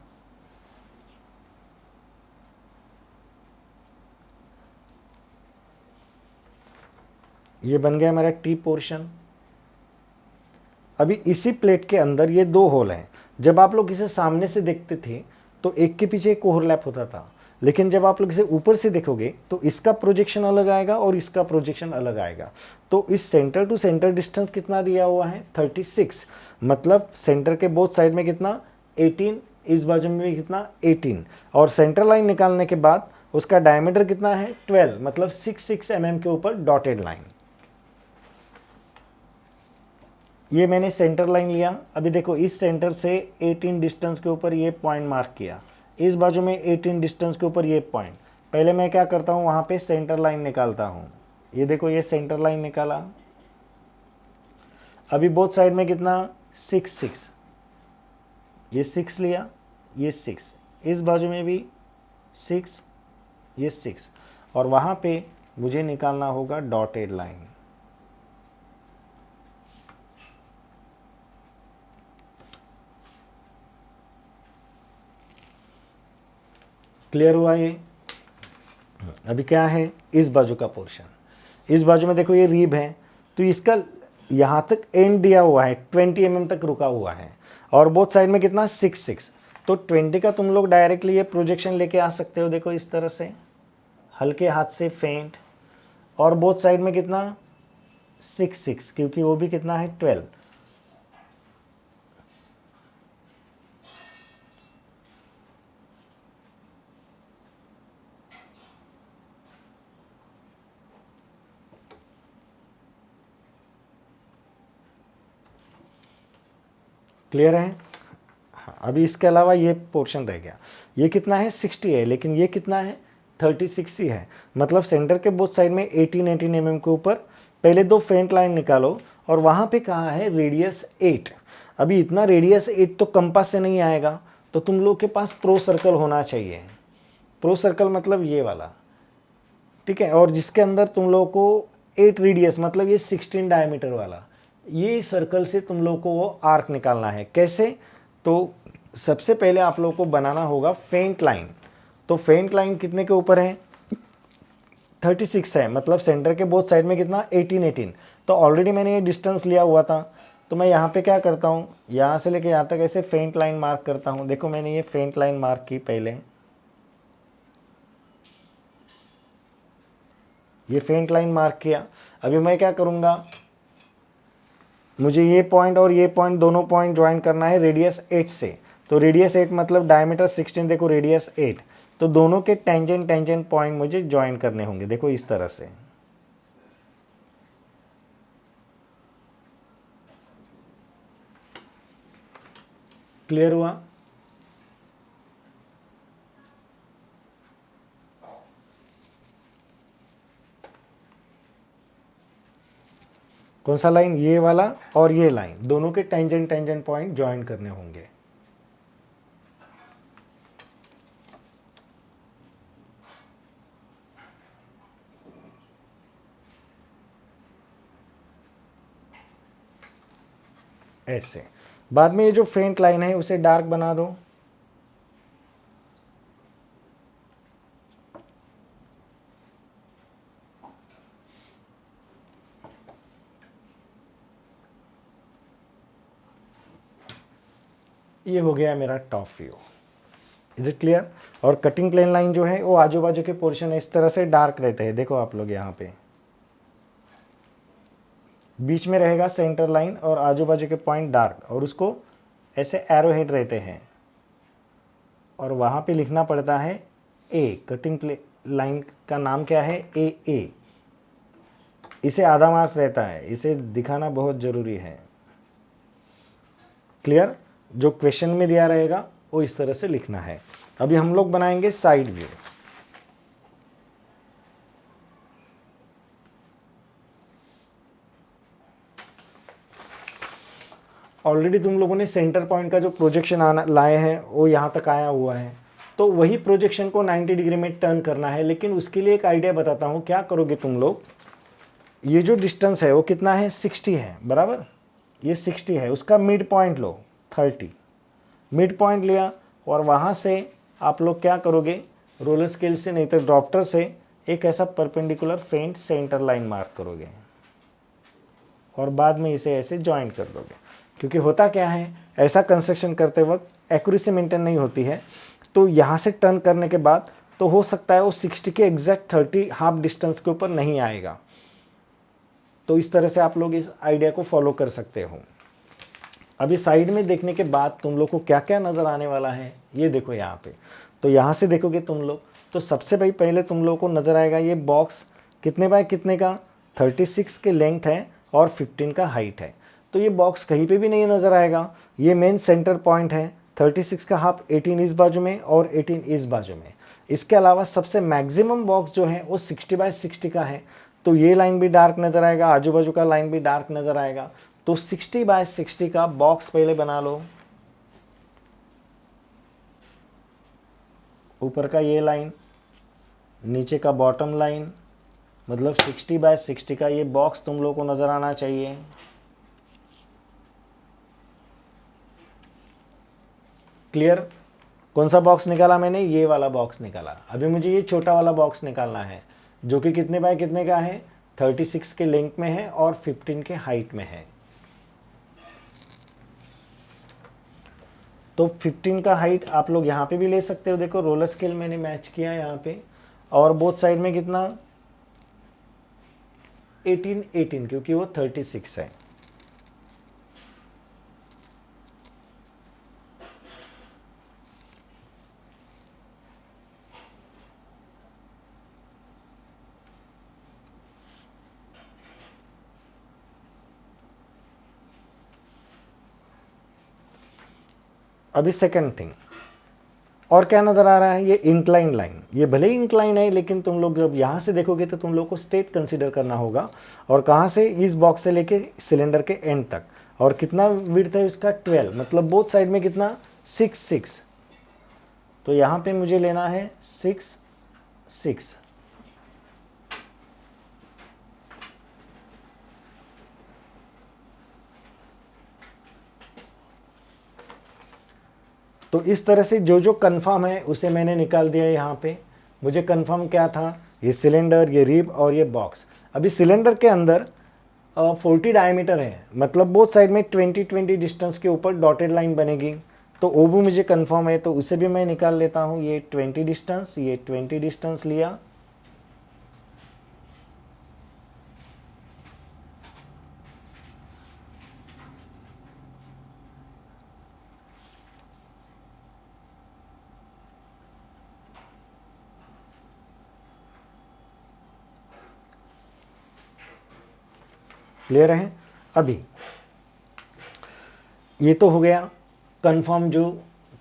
ये बन गया मेरा टी पोर्शन। अभी इसी प्लेट के अंदर ये दो होल हैं। जब आप लोग इसे सामने से देखते थे तो एक के पीछे एक ओवरलैप होता था, लेकिन जब आप लोग इसे ऊपर से देखोगे तो इसका प्रोजेक्शन अलग आएगा और इसका प्रोजेक्शन अलग आएगा। तो इस सेंटर टू सेंटर डिस्टेंस कितना दिया हुआ है 36, मतलब सेंटर के बोथ साइड में कितना 18, इस बाजू में भी कितना 18, और सेंटर लाइन निकालने के बाद उसका डायमीटर कितना है 12, मतलब 6 mm के ऊपर डॉटेड लाइन। ये मैंने सेंटर लाइन लिया। अभी देखो इस सेंटर से 18 डिस्टेंस के ऊपर ये पॉइंट मार्क किया, इस बाजू में 18 डिस्टेंस के ऊपर ये पॉइंट। पहले मैं क्या करता हूँ वहाँ पे सेंटर लाइन निकालता हूँ। ये देखो ये सेंटर लाइन निकाला। अभी बोथ साइड में कितना 6, ये 6 लिया, ये 6, इस बाजू में भी 6, ये 6, और वहाँ पे मुझे निकालना होगा डॉटेड लाइन। क्लियर हुआ ये? अभी क्या है इस बाजू का पोर्शन, इस बाजू में देखो ये रीब है, तो इसका यहाँ तक एंड दिया हुआ है 20 mm तक रुका हुआ है, और बोथ साइड में कितना 6, तो 20 का तुम लोग डायरेक्टली ये प्रोजेक्शन लेके आ सकते हो। देखो इस तरह से हल्के हाथ से फेंट, और बोथ साइड में कितना 6, क्योंकि वो भी कितना है 12। क्लियर है? हाँ, अभी इसके अलावा ये पोर्शन रह गया। ये कितना है 60 है, लेकिन ये कितना है 36 ही है, मतलब सेंटर के बोथ साइड में 18 mm के ऊपर पहले दो फेंट लाइन निकालो, और वहाँ पे कहा है रेडियस 8। अभी इतना रेडियस 8 तो कंपास से नहीं आएगा, तो तुम लोग के पास प्रो सर्कल होना चाहिए। प्रो सर्कल मतलब ये वाला, ठीक है, और जिसके अंदर तुम लोग को 8 रेडियस, मतलब ये 16 डायमीटर वाला, ये सर्कल से तुम लोग को वो आर्क निकालना है। कैसे? तो सबसे पहले आप लोग को बनाना होगा फेंट लाइन। तो फेंट लाइन कितने के ऊपर है? 36 है, मतलब सेंटर के बोथ साइड में कितना? 18। तो ऑलरेडी मैंने ये डिस्टेंस लिया हुआ था, तो मैं यहाँ पे क्या करता हूँ, यहाँ से लेके यहाँ तक ऐसे फेंट लाइन मार्क करता हूँ। देखो मैंने ये फेंट लाइन मार्क की पहले, ये फेंट लाइन मार्क किया। अभी मैं क्या करूँगा, मुझे ये पॉइंट और ये पॉइंट दोनों पॉइंट ज्वाइन करना है रेडियस 8 से। तो रेडियस 8 मतलब डायमीटर 16, देखो रेडियस 8, तो दोनों के टेंजेंट टेंजेंट पॉइंट मुझे ज्वाइन करने होंगे। देखो इस तरह से। क्लियर हुआ? कौन सा लाइन? ये वाला और ये लाइन, दोनों के टेंजेंट टेंजेंट पॉइंट ज्वाइन करने होंगे। ऐसे। बाद में ये जो फेंट लाइन है उसे डार्क बना दो। ये हो गया मेरा top view. Is it clear? और कटिंग प्लेन लाइन जो है वो आजू बाजू के पोर्शन इस तरह से डार्क रहते हैं। देखो आप लोग यहाँ पे बीच में रहेगा सेंटर लाइन और आजू बाजू के पॉइंट डार्क, और उसको ऐसे एरो हेड रहते हैं, और वहाँ पे लिखना पड़ता है ए। कटिंग लाइन का नाम क्या है? ए। इसे आधा मार्क्स रहता है, इसे दिखाना बहुत ज़रूरी है। क्लियर? जो क्वेश्चन में दिया रहेगा वो इस तरह से लिखना है। अभी हम लोग बनाएंगे साइड व्यू। ऑलरेडी तुम लोगों ने सेंटर पॉइंट का जो प्रोजेक्शन आना लाए हैं वो यहाँ तक आया हुआ है, तो वही प्रोजेक्शन को 90 डिग्री में टर्न करना है। लेकिन उसके लिए एक आइडिया बताता हूँ। क्या करोगे तुम लोग, ये जो डिस्टेंस है वो कितना है? 60 है, बराबर। ये 60 है, उसका मिड पॉइंट लो 30। मिड पॉइंट लिया और वहाँ से आप लोग क्या करोगे, रोलर स्केल से नहीं तो ड्रॉप्टर से एक ऐसा परपेंडिकुलर फेंट सेंटर लाइन मार्क करोगे, और बाद में इसे ऐसे ज्वाइन कर दोगे। क्योंकि होता क्या है, ऐसा कंस्ट्रक्शन करते वक्त एक्यूरेसी मेंटेन नहीं होती है, तो यहाँ से टर्न करने के बाद तो हो सकता है वो 60 के एग्जैक्ट 30 हाफ डिस्टेंस के ऊपर नहीं आएगा। तो इस तरह से आप लोग इस आइडिया को फॉलो कर सकते हो। अभी साइड में देखने के बाद तुम लोग को क्या क्या नज़र आने वाला है ये देखो यहाँ पे। तो यहाँ से देखोगे तुम लोग तो सबसे भाई पहले तुम लोग को नज़र आएगा ये बॉक्स कितने बाय कितने का? 36 के लेंथ है और 15 का हाइट है। तो ये बॉक्स कहीं पे भी नहीं नज़र आएगा। ये मेन सेंटर पॉइंट है। 36 का हाफ 18 इस बाजू में और 18 इस बाजू में। इसके अलावा सबसे मैक्सिमम बॉक्स जो है वो 60 बाय 60 का है। तो ये लाइन भी डार्क नज़र आएगा, आजू बाजू का लाइन भी डार्क नज़र आएगा। तो 60 बाय 60 का बॉक्स पहले बना लो। ऊपर का ये लाइन, नीचे का बॉटम लाइन, मतलब 60 बाय 60 का ये बॉक्स तुम लोग को नज़र आना चाहिए। क्लियर? कौन सा बॉक्स निकाला मैंने? ये वाला बॉक्स निकाला। अभी मुझे ये छोटा वाला बॉक्स निकालना है जो कि कितने बाय कितने का है? 36 के लेंथ में है और 15 के हाइट में है। तो 15 का हाइट आप लोग यहाँ पे भी ले सकते हो। देखो रोलर स्केल मैंने मैच किया यहाँ पे, और बोथ साइड में कितना? 18 क्योंकि वो 36 है। अभी सेकंड थिंग और क्या नज़र आ रहा है? ये इंक्लाइन लाइन। ये भले ही इंक्लाइन है लेकिन तुम लोग जब यहाँ से देखोगे तो तुम लोग को स्ट्रेट कंसीडर करना होगा। और कहाँ से? इस बॉक्स से लेके सिलेंडर के एंड तक। और कितना विड्थ है इसका? 12, मतलब बोथ साइड में कितना? 6। तो यहाँ पे मुझे लेना है 6। तो इस तरह से जो जो कन्फर्म है उसे मैंने निकाल दिया यहाँ पे। मुझे कन्फर्म क्या था, ये सिलेंडर, ये रिब और ये बॉक्स। अभी सिलेंडर के अंदर 40 डायमीटर है, मतलब बोथ साइड में 20-20 डिस्टेंस के ऊपर डॉटेड लाइन बनेगी। तो वो भी मुझे कंफर्म है, तो उसे भी मैं निकाल लेता हूँ। ये 20 डिस्टेंस, ये 20 डिस्टेंस लिया। क्लियर है? अभी ये तो हो गया कंफर्म, जो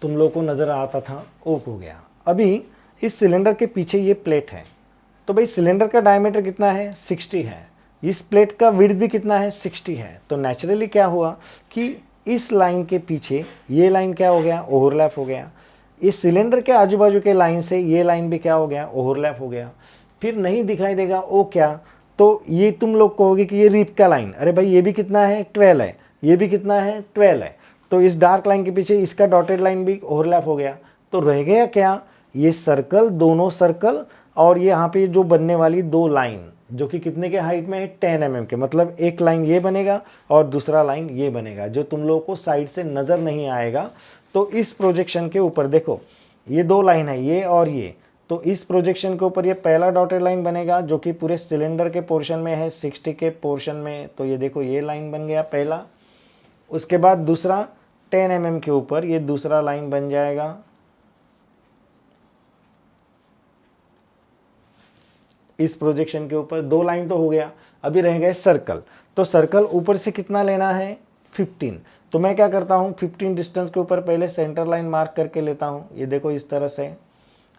तुम लोग को नज़र आता था वो हो गया। अभी इस सिलेंडर के पीछे ये प्लेट है, तो भाई सिलेंडर का डायमीटर कितना है, 60 है। इस प्लेट का विड्थ भी कितना है, 60 है। तो नेचुरली क्या हुआ कि इस लाइन के पीछे ये लाइन क्या हो गया, ओवरलैप हो गया। इस सिलेंडर के आजू बाजू के लाइन से ये लाइन भी क्या हो गया, ओवरलैप हो गया। फिर नहीं दिखाई देगा वो क्या, तो ये तुम लोग कहोगे कि ये रिप का लाइन, अरे भाई ये भी कितना है, 12 है, ये भी कितना है, 12 है। तो इस डार्क लाइन के पीछे इसका डॉटेड लाइन भी ओवरलैप हो गया। तो रह गया क्या, ये सर्कल, दोनों सर्कल, और ये यहाँ पे जो बनने वाली दो लाइन जो कि कितने के हाइट में है, 10 mm के। मतलब एक लाइन ये बनेगा और दूसरा लाइन ये बनेगा, जो तुम लोगों को साइड से नज़र नहीं आएगा। तो इस प्रोजेक्शन के ऊपर देखो, ये दो लाइन है, ये और ये। तो इस प्रोजेक्शन के ऊपर ये पहला डॉटेड लाइन बनेगा जो कि पूरे सिलेंडर के पोर्शन में है, 60 के पोर्शन में। तो ये देखो, ये लाइन बन गया पहला। उसके बाद दूसरा 10 mm के ऊपर ये दूसरा लाइन बन जाएगा। इस प्रोजेक्शन के ऊपर दो लाइन तो हो गया। अभी रह गए सर्कल। तो सर्कल ऊपर से कितना लेना है, 15। तो मैं क्या करता हूँ, 15 डिस्टेंस के ऊपर पहले सेंटर लाइन मार्क करके लेता हूँ। ये देखो इस तरह से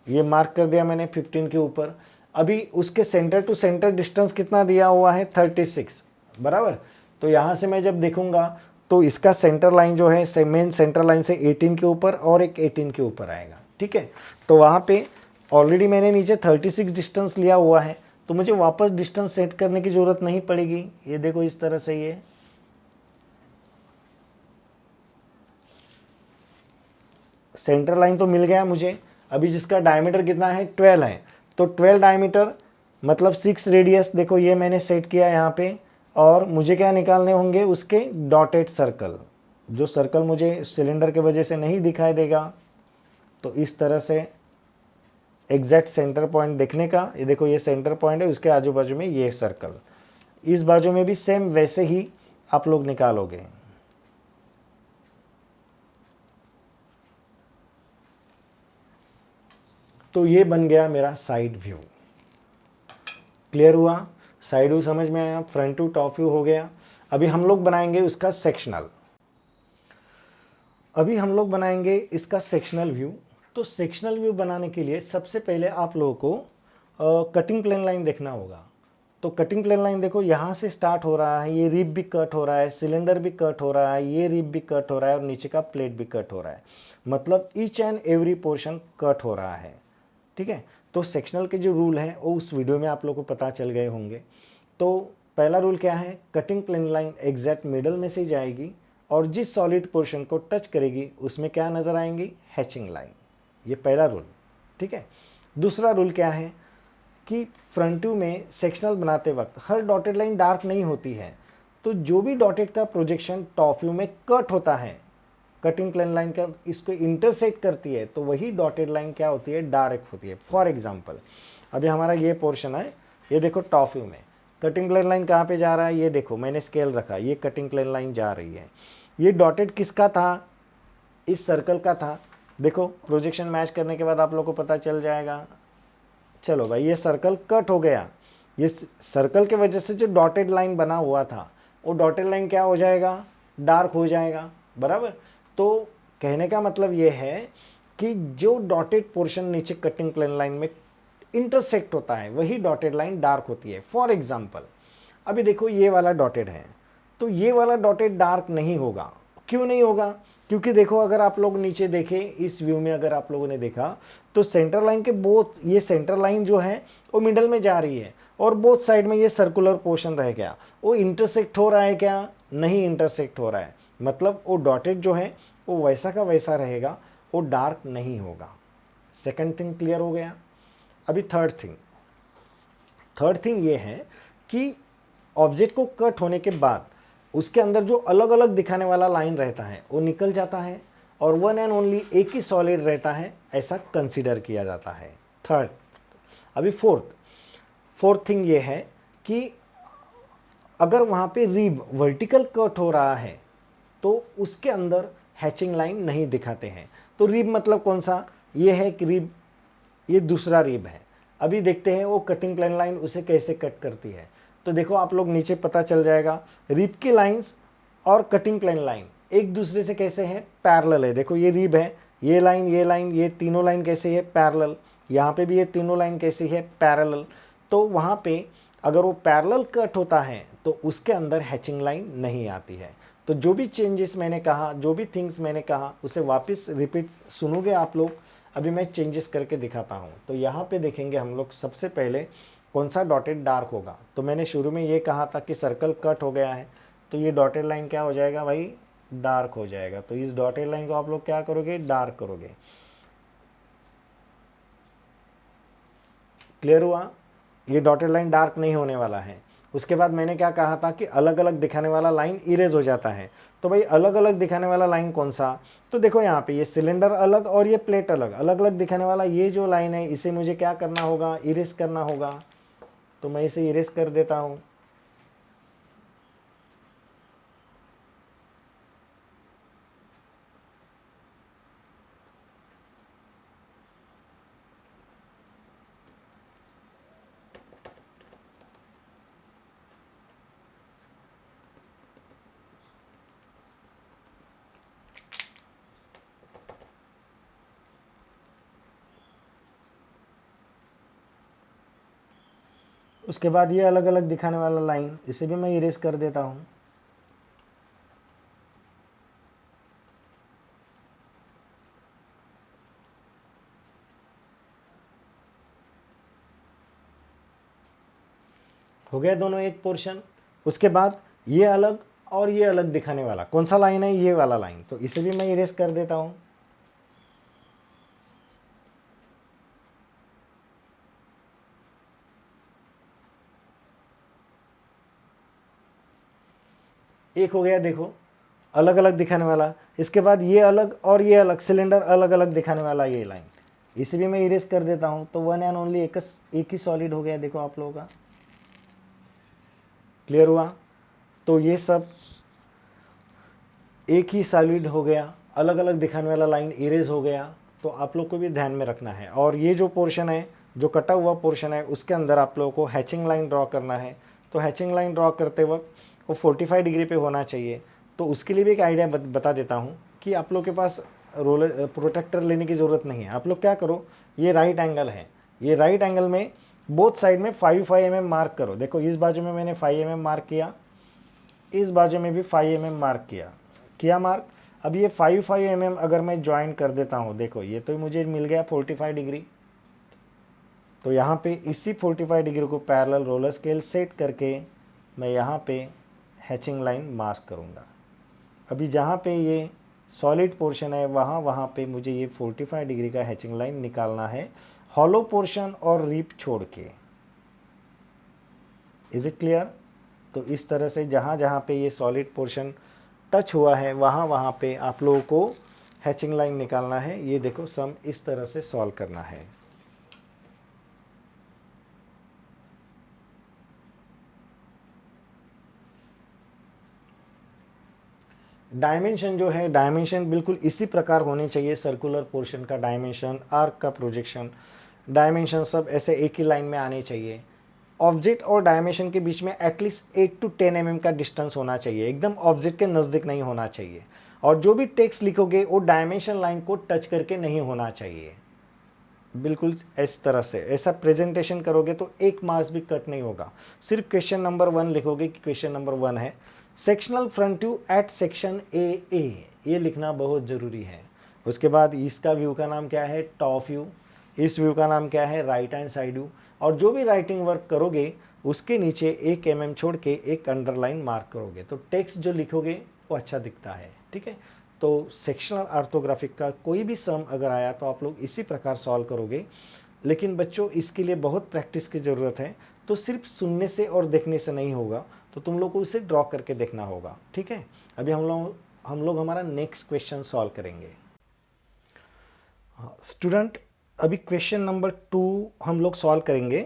ये मार्क कर दिया मैंने 15 के ऊपर। अभी उसके सेंटर टू सेंटर डिस्टेंस कितना दिया हुआ है, 36, बराबर। तो यहाँ से मैं जब देखूंगा तो इसका सेंटर लाइन जो है, मेन सेंटर लाइन से 18 के ऊपर और एक 18 के ऊपर आएगा, ठीक है। तो वहाँ पे ऑलरेडी मैंने नीचे 36 डिस्टेंस लिया हुआ है, तो मुझे वापस डिस्टेंस सेट करने की ज़रूरत नहीं पड़ेगी। ये देखो इस तरह से ये सेंटर लाइन तो मिल गया मुझे। अभी जिसका डायमीटर कितना है, 12 है। तो 12 डायमीटर मतलब 6 रेडियस, देखो ये मैंने सेट किया यहाँ पे। और मुझे क्या निकालने होंगे, उसके डॉटेड सर्कल। जो सर्कल मुझे सिलेंडर की वजह से नहीं दिखाई देगा, तो इस तरह से एग्जैक्ट सेंटर पॉइंट देखने का। ये देखो ये सेंटर पॉइंट है, उसके आजू बाजू में ये सर्कल। इस बाजू में भी सेम वैसे ही आप लोग निकालोगे। तो ये बन गया मेरा साइड व्यू। क्लियर हुआ? साइड व्यू समझ में आया, फ्रंट व्यू, टॉप व्यू हो गया। अभी हम लोग बनाएंगे उसका सेक्शनल। अभी हम लोग बनाएंगे इसका सेक्शनल व्यू। तो सेक्शनल व्यू बनाने के लिए सबसे पहले आप लोगों को कटिंग प्लेन लाइन देखना होगा। तो कटिंग प्लेन लाइन देखो, यहाँ से स्टार्ट हो रहा है, ये रिब भी कट हो रहा है, सिलेंडर भी कट हो रहा है, ये रिब भी कट हो रहा है और नीचे का प्लेट भी कट हो रहा है। मतलब each and every portion cut हो रहा है, ठीक है। तो सेक्शनल के जो रूल हैं वो उस वीडियो में आप लोगों को पता चल गए होंगे। तो पहला रूल क्या है, cutting plane line exact middle में से जाएगी और जिस सॉलिड पोर्शन को टच करेगी उसमें क्या नज़र आएंगी, हैचिंग लाइन। ये पहला रूल, ठीक है। दूसरा रूल क्या है कि फ्रंट व्यू में सेक्शनल बनाते वक्त हर डॉटेड लाइन डार्क नहीं होती है। तो जो भी डॉटेड का प्रोजेक्शन टॉप व्यू में कट होता है, कटिंग प्लेन लाइन का इसको इंटरसेक्ट करती है, तो वही डॉटेड लाइन क्या होती है, डार्क होती है। फॉर एग्जांपल अभी हमारा ये पोर्शन है, ये देखो टॉप व्यू में कटिंग प्लेन लाइन कहाँ पे जा रहा है, ये देखो मैंने स्केल रखा, ये कटिंग प्लेन लाइन जा रही है। ये डॉटेड किसका था, इस सर्कल का था। देखो प्रोजेक्शन मैच करने के बाद आप लोग को पता चल जाएगा। चलो भाई ये सर्कल कट हो गया, ये सर्कल के वजह से जो डॉटेड लाइन बना हुआ था वो डॉटेड लाइन क्या हो जाएगा, डार्क हो जाएगा, बराबर। तो कहने का मतलब ये है कि जो डॉटेड पोर्शन नीचे कटिंग प्लेन लाइन में इंटरसेक्ट होता है वही डॉटेड लाइन डार्क होती है। फॉर एग्जांपल अभी देखो ये वाला डॉटेड है, तो ये वाला डॉटेड डार्क नहीं होगा। क्यों नहीं होगा, क्योंकि देखो अगर आप लोग नीचे देखें इस व्यू में, अगर आप लोगों ने देखा तो सेंटर लाइन के बोथ, ये सेंटर लाइन जो है वो मिडल में जा रही है और बोथ साइड में ये सर्कुलर पोर्शन रह गया। वो इंटरसेक्ट हो रहा है क्या, नहीं इंटरसेक्ट हो रहा है। मतलब वो डॉटेड जो है वो वैसा का वैसा रहेगा वो डार्क नहीं होगा। सेकंड थिंग क्लियर हो गया। अभी थर्ड थिंग ये है कि ऑब्जेक्ट को कट होने के बाद उसके अंदर जो अलग अलग दिखाने वाला लाइन रहता है वो निकल जाता है और वन एंड ओनली एक ही सॉलिड रहता है, ऐसा कंसीडर किया जाता है। थर्ड। अभी फोर्थ थिंग ये है कि अगर वहाँ पे रिब वर्टिकल कट हो रहा है तो उसके अंदर हैचिंग लाइन नहीं दिखाते हैं। तो रिब मतलब कौन सा, ये है कि रिब, ये दूसरा रिब है। अभी देखते हैं वो कटिंग प्लेन लाइन उसे कैसे कट करती है। तो देखो आप लोग नीचे पता चल जाएगा, रिब की लाइंस और कटिंग प्लेन लाइन एक दूसरे से कैसे है, पैरेलल है। देखो ये रिब है, ये लाइन, ये तीनों लाइन कैसे है, पैरेलल। यहाँ पे भी ये तीनों लाइन कैसी है, पैरेलल। तो वहाँ पे अगर वो पैरेलल कट होता है तो उसके अंदर हैचिंग लाइन नहीं आती है। तो जो भी चेंजेस मैंने कहा, जो भी थिंग्स मैंने कहा, उसे वापस रिपीट सुनोगे आप लोग। अभी मैं चेंजेस करके दिखाता हूँ। तो यहाँ पे देखेंगे हम लोग सबसे पहले कौन सा डॉटेड डार्क होगा। तो मैंने शुरू में ये कहा था कि सर्कल कट हो गया है, तो ये डॉटेड लाइन क्या हो जाएगा भाई, डार्क हो जाएगा। तो इस डॉटेड लाइन को आप लोग क्या करोगे, डार्क करोगे। क्लियर हुआ? ये डॉटेड लाइन डार्क नहीं होने वाला है। उसके बाद मैंने क्या कहा था कि अलग अलग दिखाने वाला लाइन इरेज हो जाता है। तो भाई अलग अलग दिखाने वाला लाइन कौन सा, तो देखो यहाँ पे ये सिलेंडर अलग और ये प्लेट अलग, अलग अलग दिखाने वाला ये जो लाइन है इसे मुझे क्या करना होगा, इरेज करना होगा। तो मैं इसे इरेज कर देता हूँ। उसके बाद ये अलग अलग दिखाने वाला लाइन, इसे भी मैं इरेज कर देता हूँ। हो गया दोनों एक पोर्शन। उसके बाद ये अलग और ये अलग दिखाने वाला कौन सा लाइन है, ये वाला लाइन, तो इसे भी मैं इरेज कर देता हूँ। एक हो गया देखो, अलग अलग दिखाने वाला। इसके बाद ये अलग और ये अलग, सिलेंडर अलग अलग दिखाने वाला ये लाइन, इसे भी मैं इरेज कर देता हूँ। तो वन एंड ओनली एक ही सॉलिड हो गया देखो आप लोगों का। क्लियर हुआ? तो ये सब एक ही सॉलिड हो गया, अलग अलग दिखाने वाला लाइन इरेज हो गया। तो आप लोग को भी ध्यान में रखना है। और ये जो पोर्शन है, जो कटा हुआ पोर्शन है, उसके अंदर आप लोगों को हैचिंग लाइन ड्रॉ करना है। तो हैचिंग लाइन ड्रॉ करते वक्त वो 45 डिग्री पे होना चाहिए। तो उसके लिए भी एक आइडिया बता देता हूँ कि आप लोग के पास रोलर प्रोटेक्टर लेने की ज़रूरत नहीं है। आप लोग क्या करो, ये राइट एंगल है, ये राइट एंगल में बोथ साइड में 5 mm मार्क करो। देखो इस बाजू में मैंने 5 mm मार्क किया, इस बाजू में भी 5 mm मार्क किया मार्क। अब ये 5 mm अगर मैं ज्वाइन कर देता हूँ, देखो ये तो मुझे मिल गया 45 डिग्री। तो यहाँ पे इसी 45 डिग्री को पैरेलल रोलर स्केल सेट करके मैं यहाँ पे हैचिंग लाइन मार्क करूँगा। अभी जहाँ पे ये सॉलिड पोर्शन है वहाँ पे मुझे ये 45 डिग्री का हैचिंग लाइन निकालना है, हॉलो पोर्शन और रीप छोड़ के। Is it clear? तो इस तरह से जहाँ पे ये सॉलिड पोर्शन टच हुआ है वहाँ पे आप लोगों को हैचिंग लाइन निकालना है। ये देखो सम इस तरह से सॉल्व करना है। डायमेंशन जो है, डायमेंशन बिल्कुल इसी प्रकार होने चाहिए। सर्कुलर पोर्शन का डायमेंशन, आर्क का प्रोजेक्शन, डायमेंशन सब ऐसे एक ही लाइन में आने चाहिए। ऑब्जेक्ट और डायमेंशन के बीच में एटलीस्ट 8 to 10 mm का डिस्टेंस होना चाहिए, एकदम ऑब्जेक्ट के नज़दीक नहीं होना चाहिए। और जो भी टेक्स्ट लिखोगे वो डायमेंशन लाइन को टच करके नहीं होना चाहिए। बिल्कुल इस तरह से ऐसा प्रेजेंटेशन करोगे तो एक मार्क्स भी कट नहीं होगा। सिर्फ क्वेश्चन नंबर 1 लिखोगे कि क्वेश्चन नंबर 1 है, sectional front view at section A, ये लिखना बहुत ज़रूरी है। उसके बाद इसका व्यू का नाम क्या है, टॉप व्यू। इस व्यू का नाम क्या है, राइट हैंड साइड व्यू। और जो भी राइटिंग वर्क करोगे उसके नीचे 1 mm छोड़ के एक अंडरलाइन मार्क करोगे, तो टेक्स्ट जो लिखोगे वो अच्छा दिखता है। ठीक है, तो सेक्शनल ऑर्थोग्राफिक का कोई भी सम अगर आया तो आप लोग इसी प्रकार सॉल्व करोगे। लेकिन बच्चों इसके लिए बहुत प्रैक्टिस की ज़रूरत है, तो सिर्फ सुनने से और देखने से नहीं होगा, तो तुम लोग को उसे ड्रॉ करके देखना होगा। ठीक है, अभी हम लोग हमारा नेक्स्ट क्वेश्चन सॉल्व करेंगे। स्टूडेंट, अभी क्वेश्चन नंबर 2 हम लोग सॉल्व करेंगे।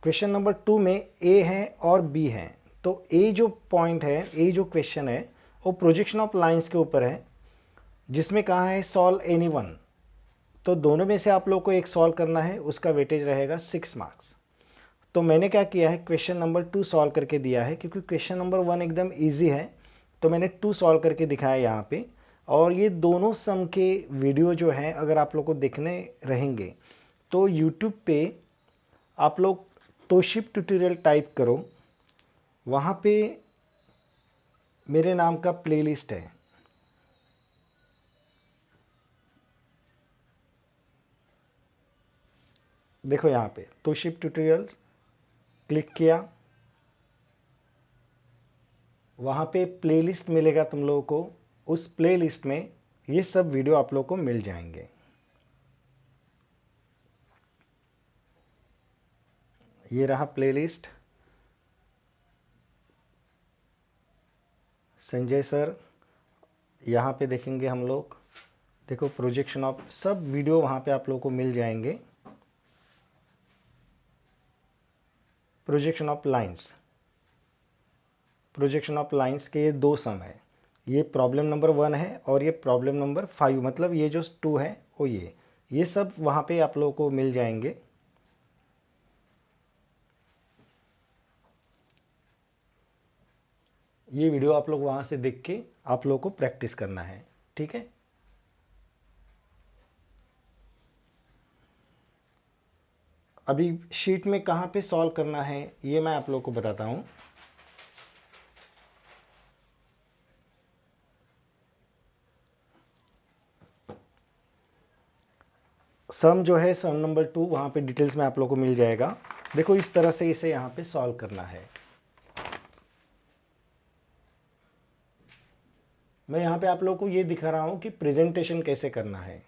क्वेश्चन नंबर 2 में ए है और बी है। तो ए जो पॉइंट है, ए जो क्वेश्चन है वो प्रोजेक्शन ऑफ लाइंस के ऊपर है, जिसमें कहा है सॉल्व एनी वन। तो दोनों में से आप लोग को एक सॉल्व करना है, उसका वेटेज रहेगा 6 मार्क्स। तो मैंने क्या किया है, क्वेश्चन नंबर 2 सॉल्व करके दिया है, क्योंकि क्वेश्चन नंबर 1 एकदम इजी है, तो मैंने 2 सॉल्व करके दिखाया यहाँ पे। और ये दोनों सम के वीडियो जो हैं अगर आप लोग को देखने रहेंगे तो यूट्यूब पे आप लोग तोशिब ट्यूटोरियल टाइप करो, वहाँ पे मेरे नाम का प्लेलिस्ट है। देखो यहाँ पे तोशिब ट्यूटोरियल क्लिक किया, वहाँ पे प्लेलिस्ट मिलेगा तुम लोगों को। उस प्लेलिस्ट में ये सब वीडियो आप लोगों को मिल जाएंगे। ये रहा प्लेलिस्ट। संजय सर, यहाँ पे देखेंगे हम लोग। देखो प्रोजेक्शन ऑफ सब वीडियो वहाँ पे आप लोगों को मिल जाएंगे। Projection of lines, projection of lines के ये 2 सम है। ये प्रॉब्लम नंबर 1 है और ये प्रॉब्लम नंबर 5, मतलब ये जो 2 है वो ये सब वहाँ पे आप लोगों को मिल जाएंगे। ये वीडियो आप लोग वहाँ से देख के आप लोगों को प्रैक्टिस करना है। ठीक है, अभी शीट में कहाँ पे सॉल्व करना है ये मैं आप लोगों को बताता हूँ। सम जो है सम नंबर 2 वहाँ पे डिटेल्स में आप लोगों को मिल जाएगा। देखो इस तरह से इसे यहाँ पे सॉल्व करना है। मैं यहाँ पे आप लोगों को ये दिखा रहा हूँ कि प्रेजेंटेशन कैसे करना है।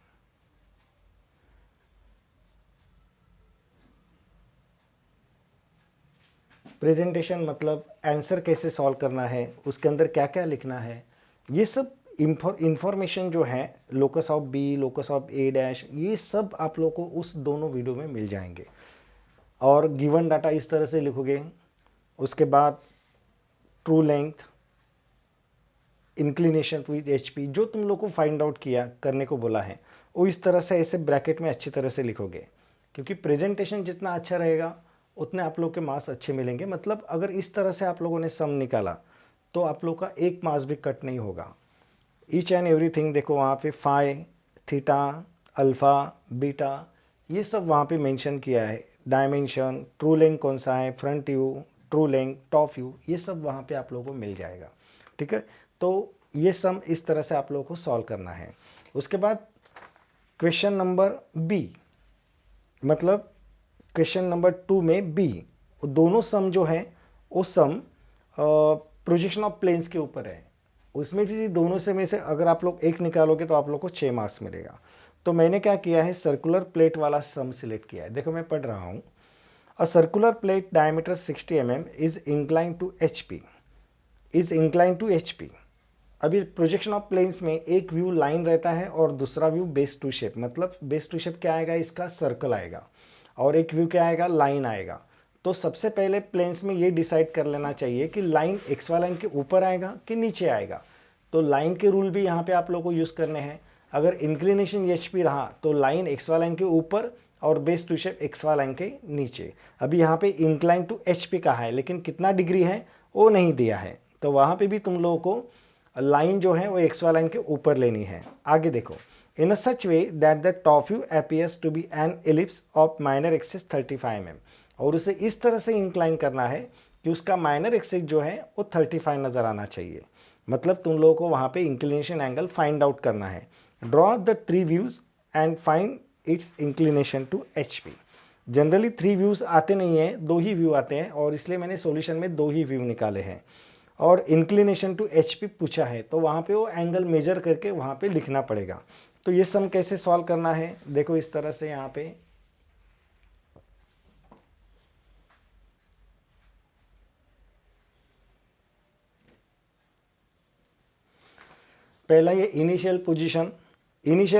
प्रेजेंटेशन मतलब आंसर कैसे सॉल्व करना है, उसके अंदर क्या क्या लिखना है, ये सब इंफॉर्मेशन जो है locus of B, locus of A dash, ये सब आप लोग को उस दोनों वीडियो में मिल जाएंगे। और गिवन डाटा इस तरह से लिखोगे। उसके बाद true length, inclination with HP, जो तुम लोग को फाइंड आउट किया करने को बोला है वो इस तरह से ऐसे ब्रैकेट में अच्छी तरह से लिखोगे। क्योंकि प्रेजेंटेशन जितना अच्छा रहेगा उतने आप लोग के मार्क्स अच्छे मिलेंगे। मतलब अगर इस तरह से आप लोगों ने सम निकाला तो आप लोग का 1 मार्क्स भी कट नहीं होगा। ईच एंड एवरीथिंग देखो वहाँ पे फाई, थीटा, अल्फ़ा, बीटा, ये सब वहाँ पे मेंशन किया है। डायमेंशन, ट्रू लेंथ कौन सा है, front view, true length, top view, ये सब वहाँ पे आप लोगों को मिल जाएगा। ठीक है, तो ये सम इस तरह से आप लोगों को सॉल्व करना है। उसके बाद क्वेश्चन नंबर बी, मतलब क्वेश्चन नंबर 2 में बी, दोनों सम जो है वो सम प्रोजेक्शन ऑफ प्लेन्स के ऊपर है। उसमें भी दोनों से में से अगर आप लोग एक निकालोगे तो आप लोग को 6 मार्क्स मिलेगा। तो मैंने क्या किया है, सर्कुलर प्लेट वाला सम सिलेक्ट किया है। देखो मैं पढ़ रहा हूँ। A circular plate diameter 60 mm is incline to HP, is incline to HP। अभी प्रोजेक्शन ऑफ प्लेन्स में एक व्यू लाइन रहता है और दूसरा व्यू बेस टू शेप। मतलब बेस टू शेप क्या आएगा, इसका सर्कल आएगा, और एक व्यू क्या आएगा, लाइन आएगा। तो सबसे पहले प्लेन्स में ये डिसाइड कर लेना चाहिए कि लाइन एक्स वाई लाइन के ऊपर आएगा कि नीचे आएगा। तो लाइन के रूल भी यहाँ पे आप लोगों को यूज़ करने हैं। अगर इंक्लिनेशन HP रहा तो लाइन एक्स वाई लाइन के ऊपर और base to shape X Y line के नीचे। अभी यहाँ पे इंक्लाइन टू HP का है, लेकिन कितना डिग्री है वो नहीं दिया है। तो वहाँ पे भी तुम लोगों को लाइन जो है वो एक्स वाई लाइन के ऊपर लेनी है। आगे देखो, in a such way that the top view appears to be an ellipse of minor axis 35 mm, और उसे इस तरह से इंक्लाइन करना है कि उसका माइनर एक्सिस जो है वो 35 नज़र आना चाहिए। मतलब तुम लोगों को वहाँ पे इंक्लिनेशन एंगल फाइंड आउट करना है। Draw the 3 views and find its inclination to HP। Generally 3 views आते नहीं हैं, 2 ही व्यू आते हैं, और इसलिए मैंने सॉल्यूशन में 2 ही व्यू निकाले हैं। और इंक्लिनेशन टू HP पूछा है, तो वहाँ पे वो एंगल मेजर करके वहाँ पे लिखना पड़ेगा। तो ये सम कैसे सॉल्व करना है, देखो इस तरह से यहाँ पे पहला ये इनिशियल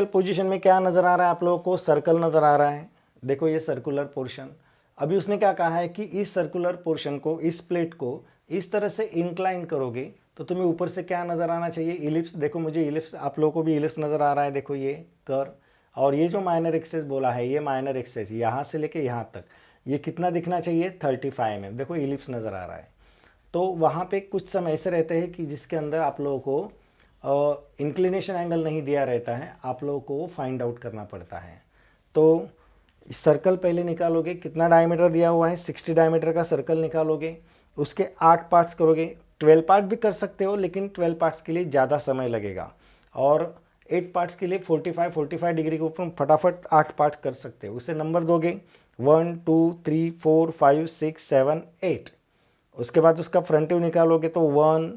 पोजीशन में क्या नज़र आ रहा है आप लोगों को, सर्कल नज़र आ रहा है। देखो ये सर्कुलर पोर्शन, अभी उसने क्या कहा है कि इस सर्कुलर पोर्शन को, इस प्लेट को इस तरह से इंक्लाइन करोगे तो तुम्हें ऊपर से क्या नज़र आना चाहिए, इलिप्स। देखो मुझे इलिप्स, आप लोगों को भी इलिप्स नज़र आ रहा है, देखो ये कर्व। और ये जो माइनर एक्सेस बोला है, ये माइनर एक्सेस यहाँ से लेके यहाँ तक ये कितना दिखना चाहिए, 35 mm। देखो इलिप्स नज़र आ रहा है। तो वहाँ पे कुछ सम ऐसे रहते हैं कि जिसके अंदर आप लोगों को इंक्लिनेशन एंगल नहीं दिया रहता है, आप लोगों को फाइंड आउट करना पड़ता है। तो सर्कल पहले निकालोगे, कितना डायमीटर दिया हुआ है, 60 डायमीटर का सर्कल निकालोगे, उसके 8 पार्ट्स करोगे। 12 पार्ट भी कर सकते हो, लेकिन 12 पार्ट्स के लिए ज़्यादा समय लगेगा। और 8 पार्ट्स के लिए 45 डिग्री के ऊपर फटाफट 8 पार्ट कर सकते हो। उसे नंबर दोगे 1 2 3 4 5 6 7 8। उसके बाद उसका फ्रंट व्यू निकालोगे तो 1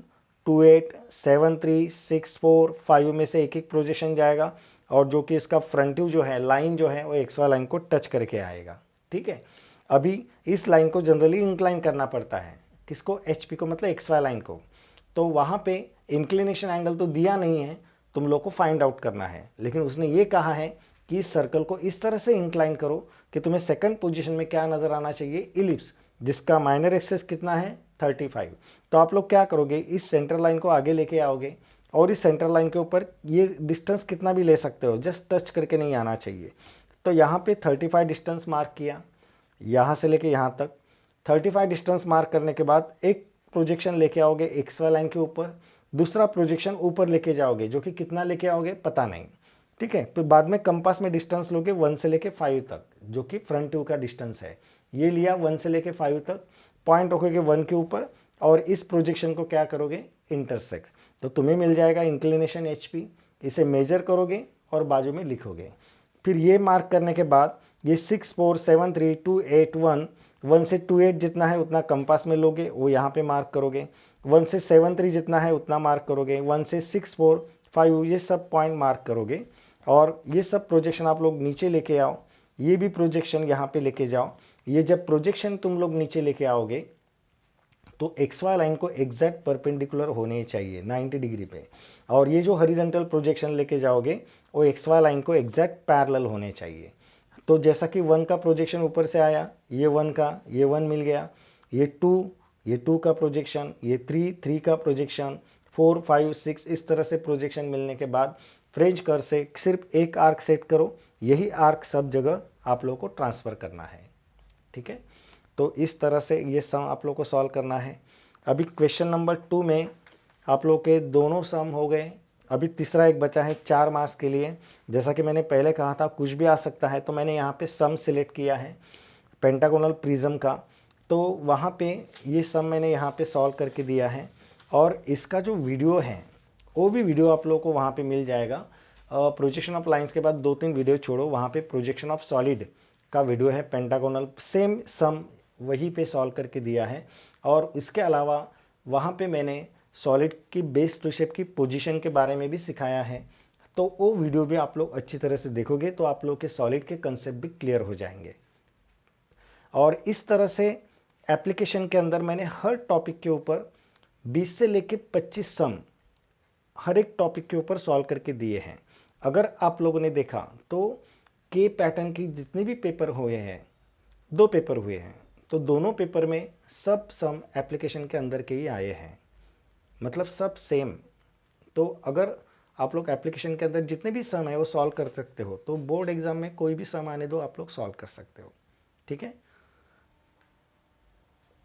2 8 7 3 6 4 5 में से एक एक प्रोजेक्शन जाएगा, और जो कि इसका फ्रंट व्यू जो है, लाइन जो है, वो XY लाइन को टच करके आएगा। ठीक है, अभी इस लाइन को जनरली इंक्लाइन करना पड़ता है, किसको, HP को, मतलब XY लाइन को। तो वहाँ पे इंक्लिनेशन एंगल तो दिया नहीं है, तुम लोग को फाइंड आउट करना है। लेकिन उसने ये कहा है कि इस सर्कल को इस तरह से इंक्लाइन करो कि तुम्हें सेकंड पोजीशन में क्या नज़र आना चाहिए, इलिप्स, जिसका माइनर एक्सेस कितना है, 35। तो आप लोग क्या करोगे, इस सेंटर लाइन को आगे लेके आओगे और इस सेंटर लाइन के ऊपर ये डिस्टेंस कितना भी ले सकते हो, जस्ट टच करके नहीं आना चाहिए। तो यहाँ पे 35 डिस्टेंस मार्क किया, यहाँ से लेके यहाँ तक 35 डिस्टेंस मार्क करने के बाद एक प्रोजेक्शन लेके आओगे XY लाइन के ऊपर, दूसरा प्रोजेक्शन ऊपर लेके जाओगे, जो कि कितना लेके आओगे पता नहीं। ठीक है, फिर बाद में कंपास में डिस्टेंस लोगे 1 से लेके 5 तक, जो कि फ्रंट व्यू का डिस्टेंस है। ये लिया 1 से लेके 5 तक, पॉइंट रखोगे 1 के ऊपर और इस प्रोजेक्शन को क्या करोगे, इंटरसेक्ट। तो तुम्हें मिल जाएगा इंक्लिनेशन HP। इसे मेजर करोगे और बाजू में लिखोगे। फिर ये मार्क करने के बाद ये 6 4 7 3 2 8 1, 1 से 2 8 जितना है उतना कंपास में लोगे, वो यहाँ पे मार्क करोगे। 1 से 7 3 जितना है उतना मार्क करोगे। 1 से 6 4 5 ये सब पॉइंट मार्क करोगे। और ये सब प्रोजेक्शन आप लोग नीचे लेके आओ, ये भी प्रोजेक्शन यहाँ पे लेके जाओ। ये जब प्रोजेक्शन तुम लोग नीचे लेके आओगे तो XY लाइन को एग्जैक्ट परपेंडिकुलर होने चाहिए 90 डिग्री पे, और ये जो हॉरिजॉन्टल प्रोजेक्शन लेके जाओगे वो XY लाइन को एग्जैक्ट पैरेलल होने चाहिए। तो जैसा कि 1 का प्रोजेक्शन ऊपर से आया, ये 1 का, ये 1 मिल गया, ये 2 का प्रोजेक्शन, ये 3 का प्रोजेक्शन, 4 5 6 इस तरह से प्रोजेक्शन मिलने के बाद फ्रेंच कर्व से सिर्फ एक आर्क सेट करो। यही आर्क सब जगह आप लोगों को ट्रांसफ़र करना है। ठीक है, तो इस तरह से ये सम आप लोग को सॉल्व करना है। अभी क्वेश्चन नंबर 2 में आप लोग के दोनों सम हो गए। अभी तीसरा एक बचा है 4 मार्क्स के लिए। जैसा कि मैंने पहले कहा था कुछ भी आ सकता है, तो मैंने यहाँ पे सम सिलेक्ट किया है पेंटागोनल प्रिज्म का। तो वहाँ पे ये सम मैंने यहाँ पे सॉल्व करके दिया है, और इसका जो वीडियो है वो भी वीडियो आप लोगों को वहाँ पे मिल जाएगा। प्रोजेक्शन ऑफ लाइंस के बाद 2-3 वीडियो छोड़ो, वहाँ पे प्रोजेक्शन ऑफ सॉलिड का वीडियो है, पेंटागोनल सेम सम वहीं पे सॉल्व करके दिया है। और इसके अलावा वहाँ पे मैंने सॉलिड की बेस टू शेप की पोजीशन के बारे में भी सिखाया है। तो वो वीडियो भी आप लोग अच्छी तरह से देखोगे तो आप लोग के सॉलिड के कंसेप्ट भी क्लियर हो जाएंगे। और इस तरह से एप्लीकेशन के अंदर मैंने हर टॉपिक के ऊपर 20 से लेके 25 सम हर एक टॉपिक के ऊपर सॉल्व करके दिए हैं। अगर आप लोगों ने देखा तो के पैटर्न की जितने भी पेपर हुए हैं, 2 पेपर हुए हैं, तो दोनों पेपर में सब सम एप्लीकेशन के अंदर के ही आए हैं, मतलब सब सेम। तो अगर आप लोग एप्लीकेशन के अंदर जितने भी सम है वो सॉल्व कर सकते हो, तो बोर्ड एग्जाम में कोई भी सम आने दो, आप लोग सॉल्व कर सकते हो। ठीक है,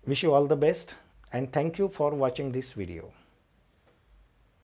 wish you all the best and thank you for watching this video.